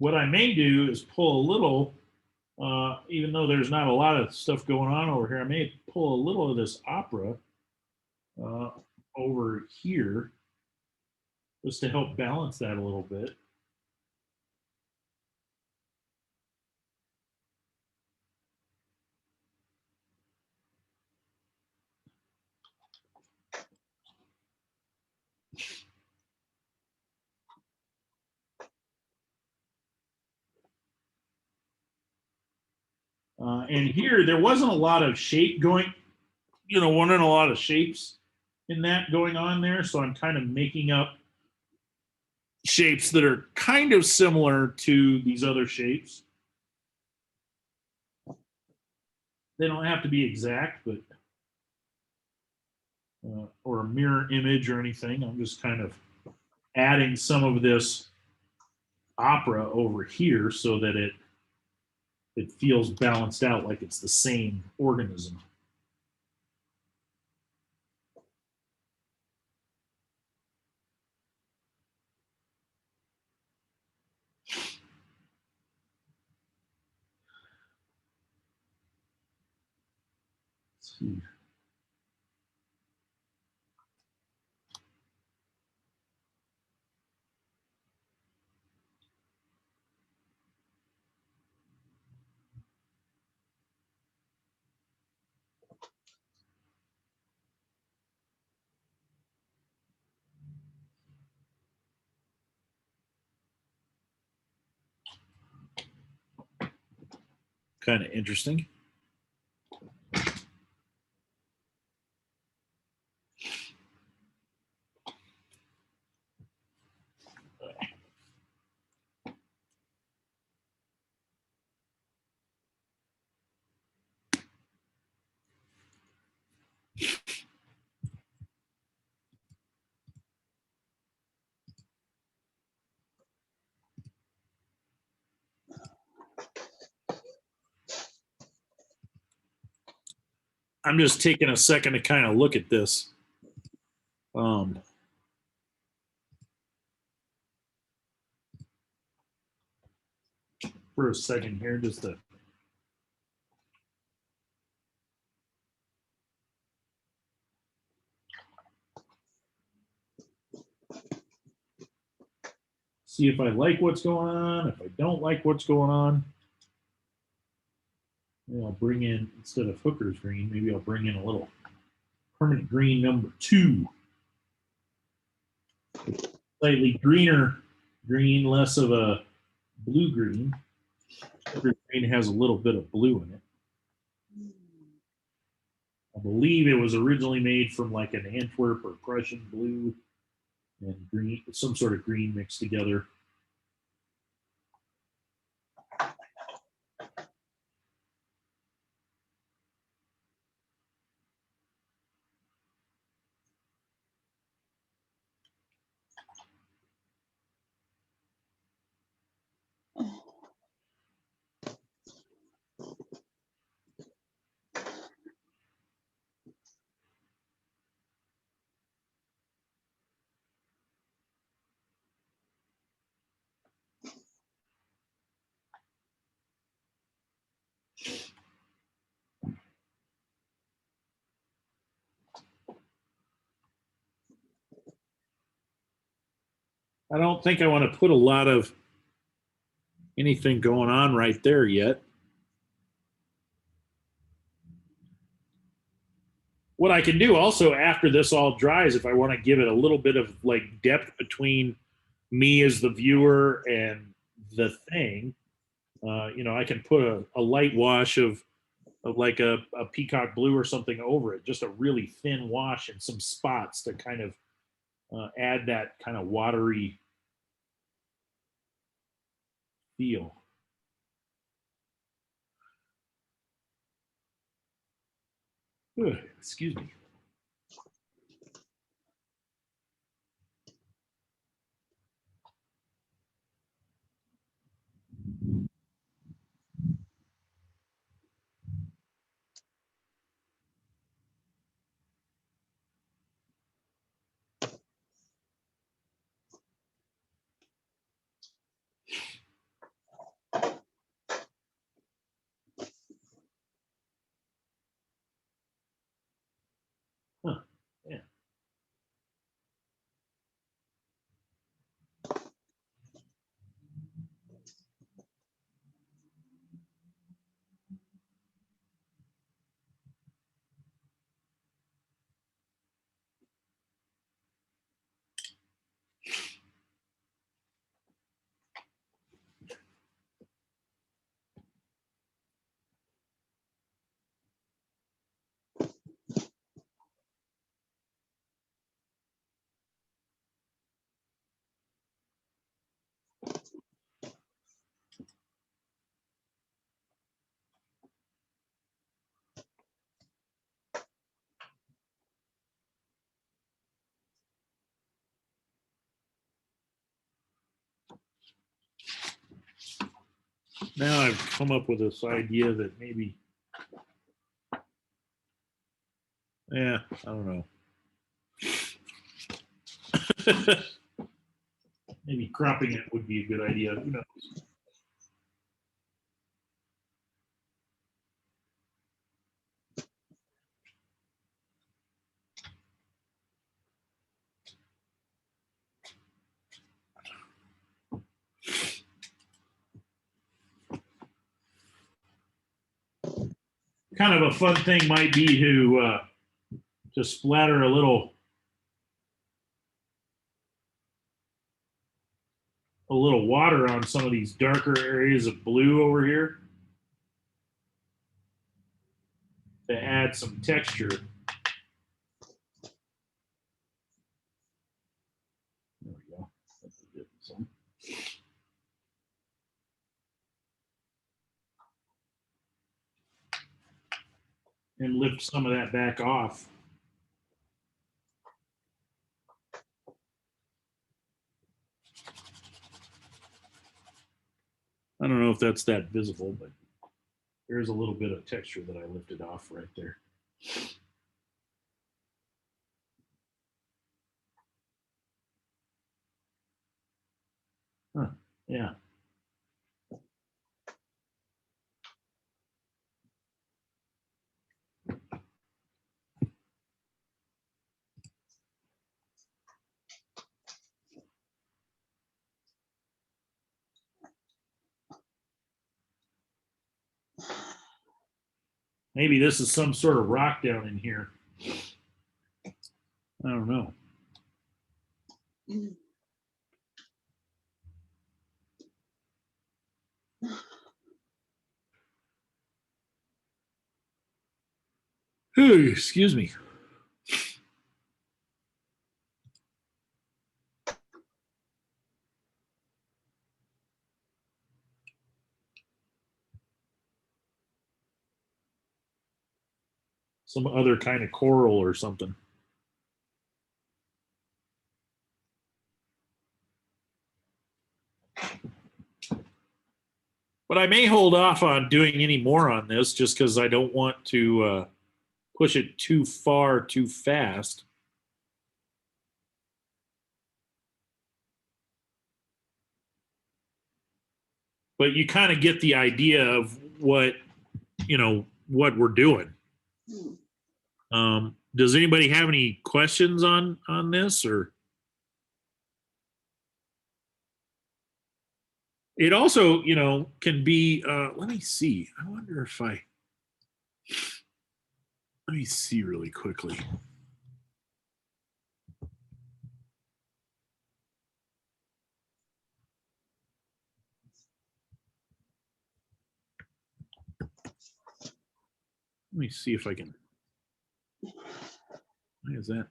what I may do is pull a little, even though there's not a lot of stuff going on over here, I may pull a little of this opera uh, over here just to help balance that a little bit. And here, there wasn't a lot of shape going, you know, wasn't a lot of shapes in that going on there. So I'm kind of making up shapes that are kind of similar to these other shapes. They don't have to be exact, but or a mirror image or anything. I'm just kind of adding some of this opera over here so that it feels balanced out, like it's the same organism. Let's see. Kind of interesting. I'm just taking a second to kind of look at this. For a second here, just to see if I like what's going on. If I don't like what's going on, maybe I'll bring in, instead of Hooker's green, maybe I'll bring in a little permanent green number 2. Slightly greener green, less of a blue green. Hooker's green has a little bit of blue in it. I believe it was originally made from like an Antwerp or Prussian blue and green, some sort of green mixed together. I don't think I want to put a lot of anything going on right there yet. What I can do also after this all dries, if I want to give it a little bit of like depth between me as the viewer and the thing, you know, I can put a light wash of like a peacock blue or something over it, just a really thin wash in some spots to kind of add that kind of watery feel. Ugh, excuse me. Huh. Yeah. Now I've come up with this idea that maybe, yeah, I don't know. Maybe cropping it would be a good idea. Who knows? Kind of a fun thing might be to splatter a little water on some of these darker areas of blue over here to add some texture. There we go. That's a good one. And lift some of that back off. I don't know if that's that visible, but there's a little bit of texture that I lifted off right there. Huh. Yeah. Maybe this is some sort of rock down in here. I don't know. Ooh, excuse me. Some other kind of coral or something. But I may hold off on doing any more on this just because I don't want to push it too far too fast. But you kind of get the idea of what what we're doing. Does anybody have any questions on this, or it also can be let me see, I wonder if let me see really quickly. Let me see if I can. Why is that?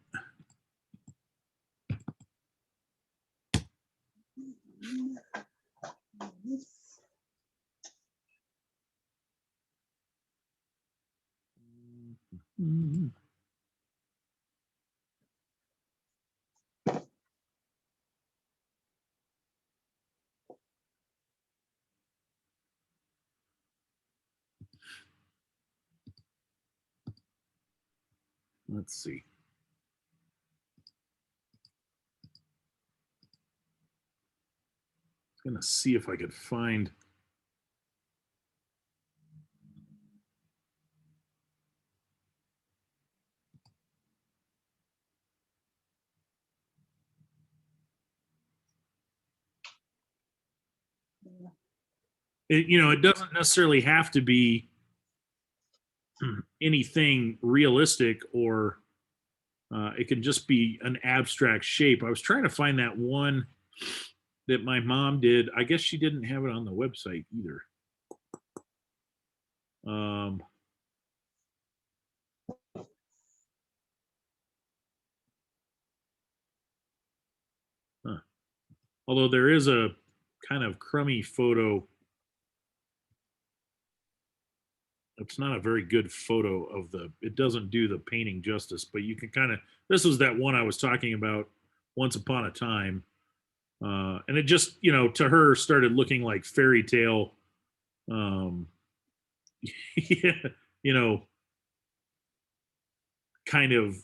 Let's see. I'm gonna see if I could find. It doesn't necessarily have to be anything realistic, or it can just be an abstract shape. I was trying to find that one that my mom did. I guess she didn't have it on the website either. Huh. Although there is a kind of crummy photo. It's not a very good photo of it doesn't do the painting justice, but you can kind of, this was that one I was talking about, Once Upon a Time. And it just, to her started looking like fairy tale. Yeah, kind of,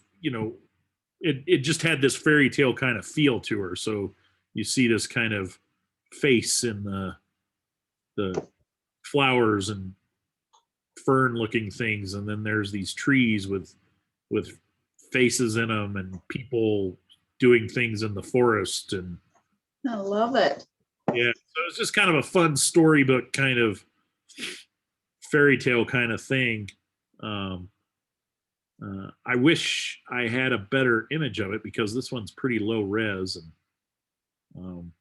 it just had this fairy tale kind of feel to her. So you see this kind of face in the flowers and fern looking things, and then there's these trees with faces in them, and people doing things in the forest. And I love it. yeah, so it's just kind of a fun storybook kind of fairy tale kind of thing. I wish I had a better image of it, because this one's pretty low res, and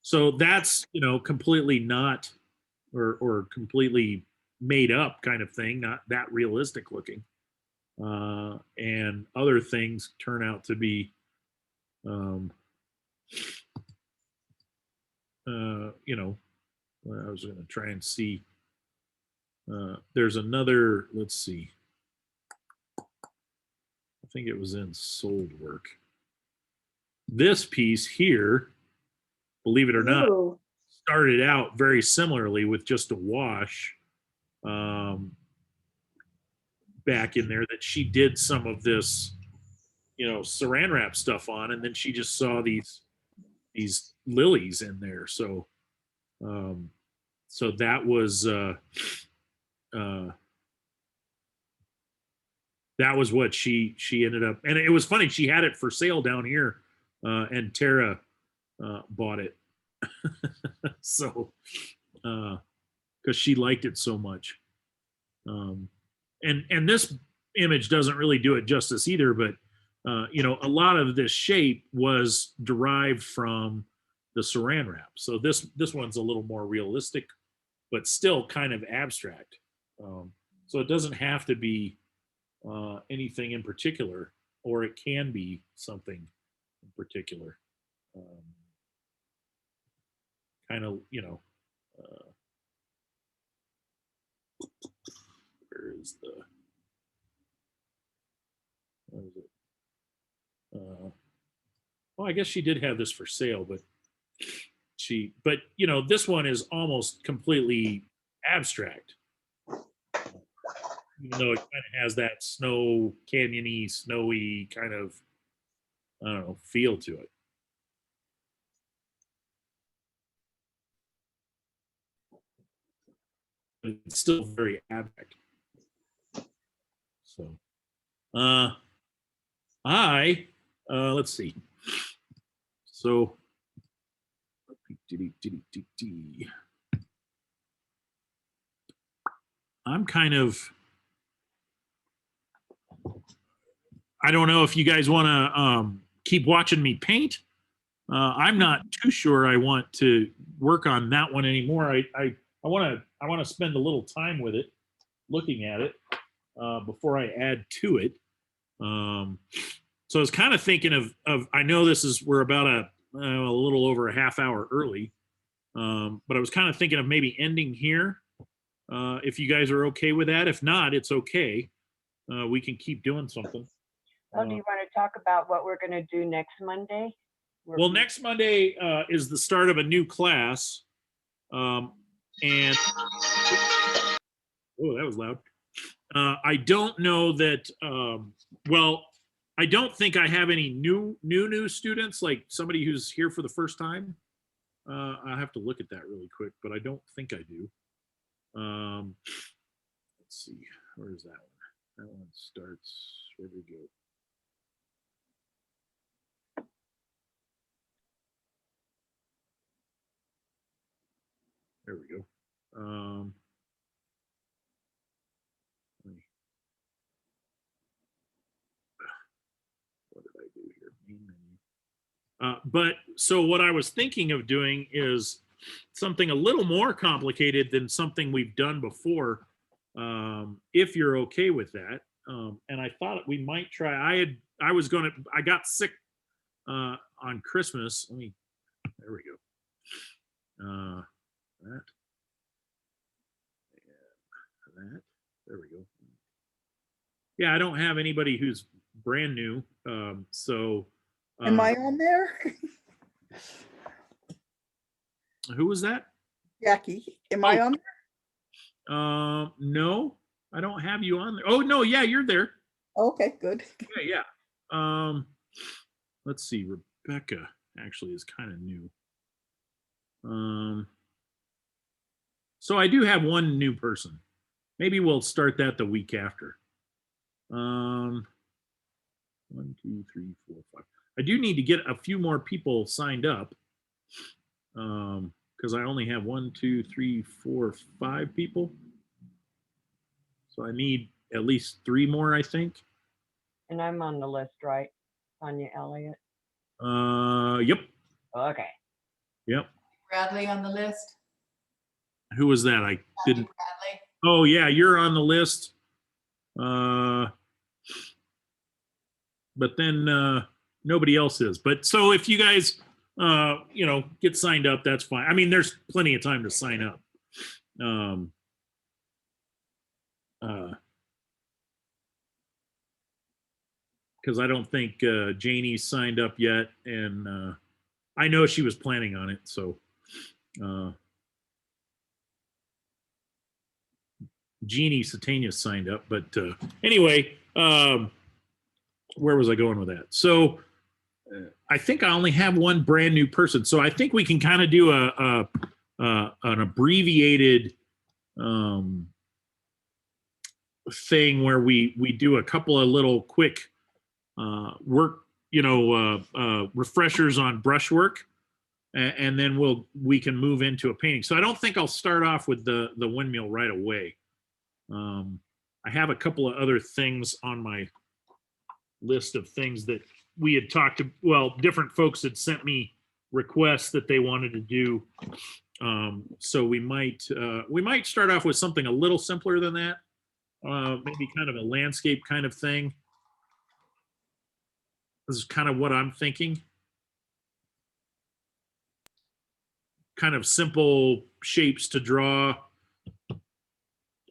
so that's completely not or completely made up kind of thing, not that realistic looking. And other things turn out to be I was going to try and see. There's another, let's see. I think it was in Sold Work. This piece here, believe it or not, Ooh. started out very similarly with just a wash back in there that she did some of this, saran wrap stuff on, and then she just saw these lilies in there. So that was what she ended up, and it was funny. She had it for sale down here, and Tara bought it. So, because she liked it so much. And this image doesn't really do it justice either, but a lot of this shape was derived from the saran wrap. So this one's a little more realistic, but still kind of abstract. So it doesn't have to be anything in particular, or it can be something in particular. Kind of, where is the, what is it? Well, I guess she did have this for sale, but this one is almost completely abstract. Even though it kind of has that snow canyony, snowy kind of, I don't know, feel to it. But it's still very abstract. So, let's see. So, I'm kind of, I don't know if you guys want to keep watching me paint. I'm not too sure I want to work on that one anymore. I want to spend a little time with it, looking at it before I add to it. So I was kind of thinking of I know we're about a little over a half hour early, but I was kind of thinking of maybe ending here. If you guys are okay with that. If not, it's okay. We can keep doing something. Well, do you want to talk about what we're going to do next Monday? Well, next Monday is the start of a new class. And oh, that was loud. I don't know that, well, I don't think I have any new students, like somebody who's here for the first time. I have to look at that really quick, but I don't think I do. Let's see, where is that one? That one starts, where do we go? There we go. What did I do here? Main menu. But so what I was thinking of doing is something a little more complicated than something we've done before, if you're okay with that. And I thought we might try. I got sick on Christmas. There we go. That. That. There we go. Yeah, I don't have anybody who's brand new. So. Am I on there? Who was that? Jackie, am I on there? No, I don't have you on there. Oh no, yeah, you're there. Okay, good. Yeah. Let's see. Rebecca actually is kind of new. So I do have one new person. Maybe we'll start that the week after. 1, 2, 3, 4, 5. I do need to get a few more people signed up. Because I only have 1, 2, 3, 4, 5 people. So I need at least 3 more, I think. And I'm on the list, right? Tanya Elliott. Yep. Okay. Yep. Bradley on the list. Who was that? I didn't. Bradley. Oh yeah, you're on the list. But then nobody else is. But so if you guys get signed up, that's fine. I mean, there's plenty of time to sign up. Because I don't think Janie signed up yet, and I know she was planning on it. So Jeannie Satania signed up, but anyway, where was I going with that? So I think I only have one brand new person, so I think we can kind of do an abbreviated thing where we do a couple of little quick work, refreshers on brushwork, and then we can move into a painting. So I don't think I'll start off with the windmill right away. I have a couple of other things on my list of things that we had talked to. Well, different folks had sent me requests that they wanted to do. So we might start off with something a little simpler than that. Maybe kind of a landscape kind of thing. This is kind of what I'm thinking. Kind of simple shapes to draw.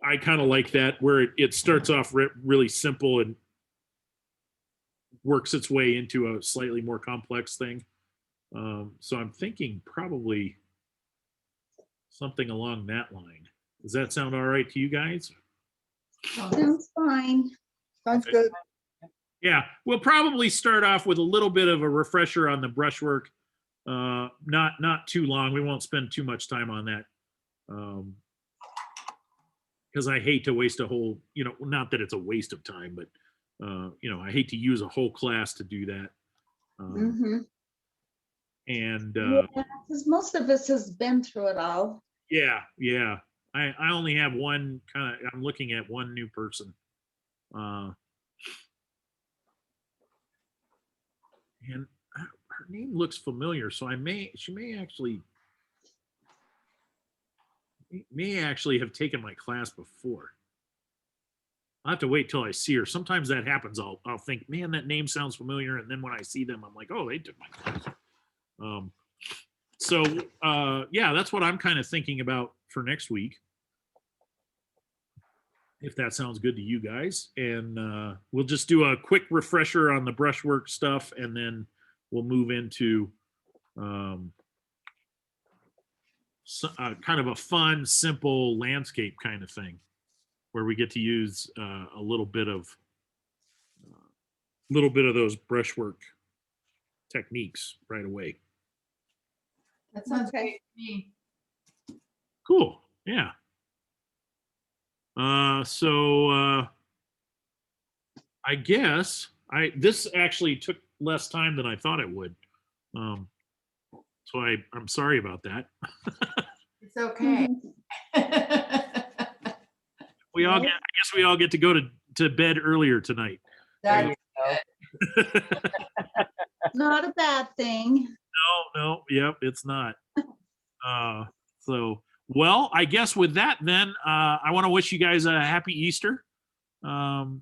I kind of like that, where it starts off really simple and works its way into a slightly more complex thing. So I'm thinking probably something along that line. Does that sound all right to you guys? Sounds fine. Sounds good. Yeah, we'll probably start off with a little bit of a refresher on the brushwork. Not too long. We won't spend too much time on that. Because I hate to waste a whole, not that it's a waste of time, but I hate to use a whole class to do that. Mhm. And Because most of us has been through it all. yeah. I only have one I'm looking at one new person. And her name looks familiar, so she may actually have taken my class before. I'll have to wait till I see her. Sometimes that happens. I'll think, man, that name sounds familiar, and then when I see them, I'm like, oh, they took my class. Yeah, that's what I'm kind of thinking about for next week, if that sounds good to you guys. And we'll just do a quick refresher on the brushwork stuff, and then we'll move into kind of a fun, simple landscape kind of thing. where we get to use a little bit of those brushwork techniques right away. That sounds Okay. great to me. Cool. Yeah. So I guess this actually took less time than I thought it would. So I'm sorry about that. It's okay. We all get, I guess we all get to go to bed earlier tonight. That's Not a bad thing. No, yep, it's not. So, well, I guess with that, then I want to wish you guys a happy Easter, because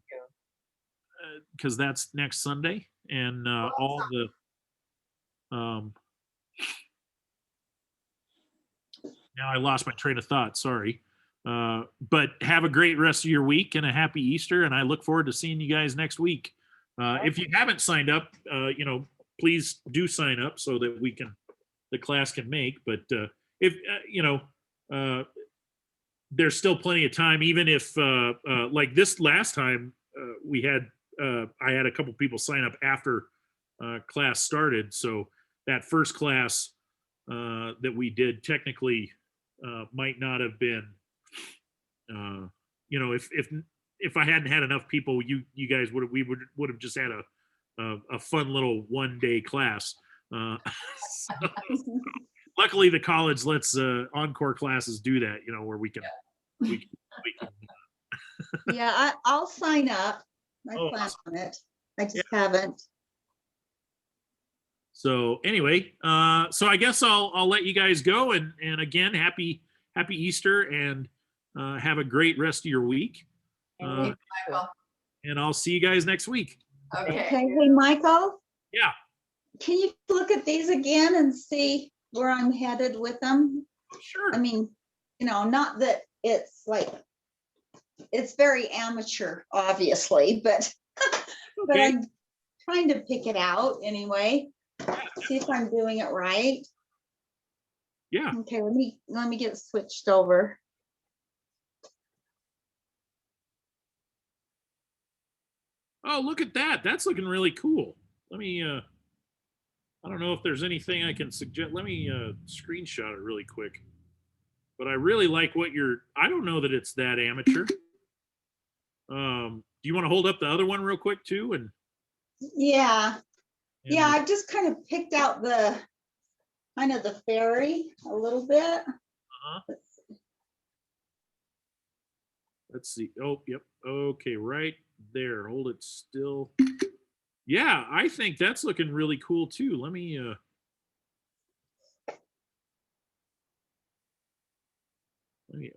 that's next Sunday, and all the now I lost my train of thought. Sorry, but have a great rest of your week and a happy Easter, and I look forward to seeing you guys next week. If you haven't signed up, please do sign up so that the class can make. But if there's still plenty of time, even if like this last time I had a couple people sign up after class started, so that first class that we did technically might not have been if I hadn't had enough people, you guys would have just had a fun little 1-day class. Luckily, the college lets encore classes do that. Where we can. Yeah, I'll sign up. I Oh, plan awesome. on it. I just haven't. So anyway, so I guess I'll let you guys go, and again, happy Easter, and have a great rest of your week. Michael. And I'll see you guys next week. Okay. Okay, hey, Michael, Yeah. can you look at these again and see where I'm headed with them? Sure. I mean, not that it's very amateur, obviously, but but Okay. I'm trying to pick it out anyway. See if I'm doing it right. Yeah. Okay, let me get switched over. Oh, look at that. That's looking really cool. Let me I don't know if there's anything I can suggest. Let me screenshot it really quick. But I really like what I don't know that it's that amateur. Do you want to hold up the other one real quick too? And Yeah, yeah, I just kind of picked out the fairy a little bit. Let's see. Oh, yep. Okay, right there. Hold it still. Yeah, I think that's looking really cool too. Let me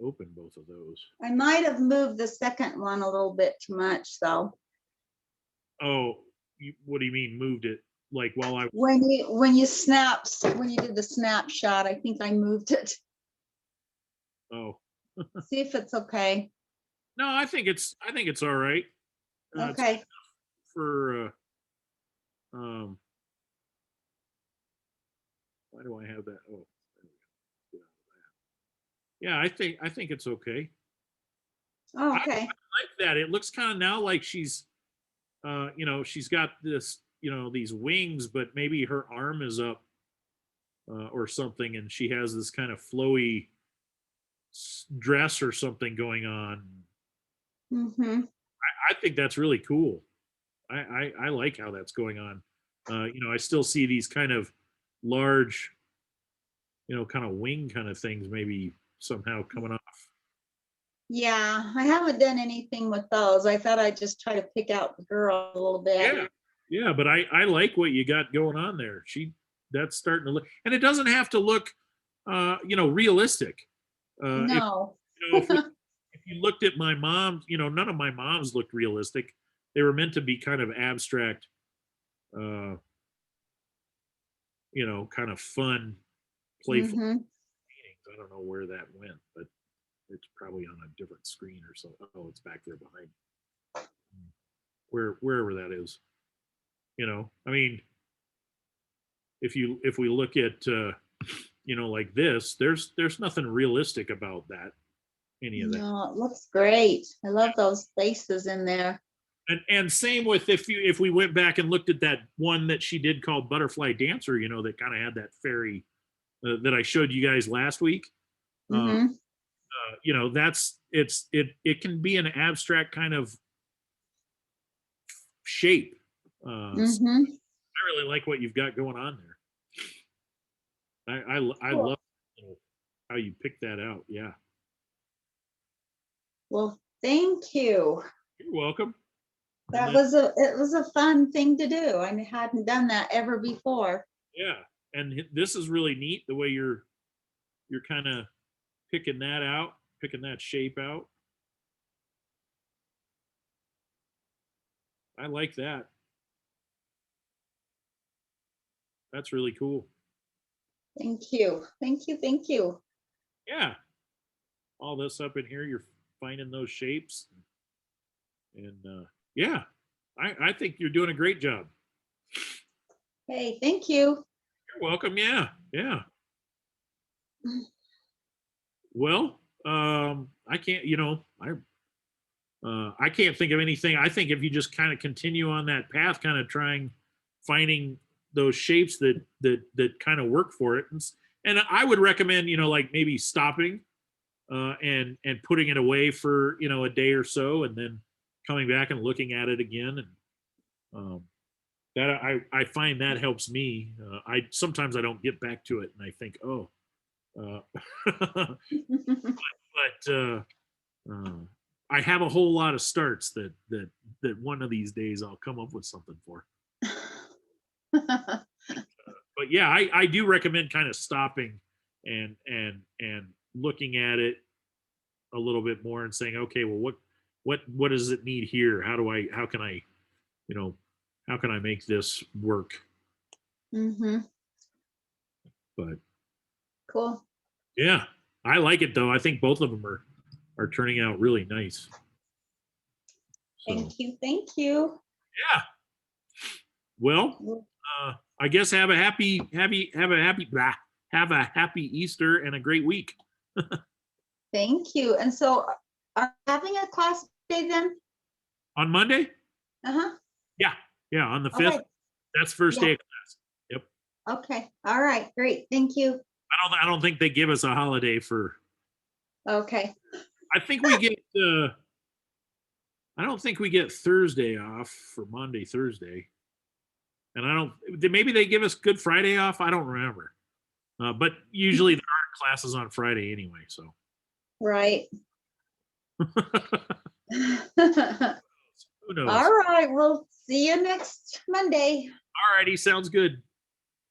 open both of those. I might have moved the second one a little bit too much, though. Oh, what do you mean moved it? Like while I When you did the snapshot, I think I moved it. Oh. See if it's okay. No, I think it's all right. It's Okay. for why do I have that? Oh, there we go. Get out of that. Yeah, I think it's okay. Oh, okay. I like that. It looks kind of now like she's she's got this, these wings, but maybe her arm is up or something, and she has this kind of flowy dress or something going on. Mm-hmm. I think that's really cool. I like how that's going on. I still see these kind of large, kind of wing kind of things maybe somehow coming off. Yeah, I haven't done anything with those. I thought I'd just try to pick out the girl a little bit. Yeah, but I like what you got going on there. That's starting to look, and it doesn't have to look, realistic. No. If you looked at my mom, none of my moms looked realistic. They were meant to be kind of abstract, kind of fun, playful Mhm. paintings. I don't know where that went, but it's probably on a different screen or something. Oh, it's back there behind. Wherever that is. I mean, if we look at like this, there's nothing realistic about that. any of that. No, it looks great. I love those faces in there. And same with if we went back and looked at that one that she did called Butterfly Dancer, you know, that kind of had that fairy that I showed you guys last week. Mhm. You know, it can be an abstract kind of shape. So Mhm. I really like what you've got going on there. I Cool. love how you picked that out. Yeah, Well, thank you. you're welcome. That then- was it was a fun thing to do. I hadn't done that ever before. Yeah, and this is really neat the way you're kind of picking that out, picking that shape out. I like that. That's really cool. Thank you. Thank you. Thank you. Yeah, all this up in here, you're finding those shapes, and yeah, I think you're doing a great job. Hey, thank you. You're welcome. Yeah, yeah. Well, I can't, you know, I can't think of anything. I think if you just kind of continue on that path, kind of finding those shapes that kind of work for it, and I would recommend, you know, like maybe stopping, and putting it away for, you know, a day or so, and then coming back and looking at it again, and that I find that helps me. I sometimes I don't get back to it, and I think, oh, but I have a whole lot of starts that one of these days I'll come up with something for. But yeah, I do recommend kind of stopping and looking at it a little bit more and saying, okay, well, what does it need here? How can I, you know, how can I make this work? Mhm. But Cool. yeah, I like it though. I think both of them are turning out really nice. So, Thank you. Thank you. yeah. Well, I guess have a happy Easter and a great week. Thank you. And so are you having a class day then? On Monday? Uh-huh. Yeah, on the All 5th. right. That's first Yeah. day of class. Yep. Okay. All right. Great. Thank you. I don't think they give us a holiday for. Okay. I think we get. I don't think we get Thursday off for Monday, Thursday, and I don't. Maybe they give us Good Friday off. I don't remember. But usually there aren't classes on Friday anyway. So. Right. Who knows? All right. We'll see you next Monday. All righty, sounds good.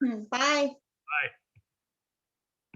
Bye. Bye.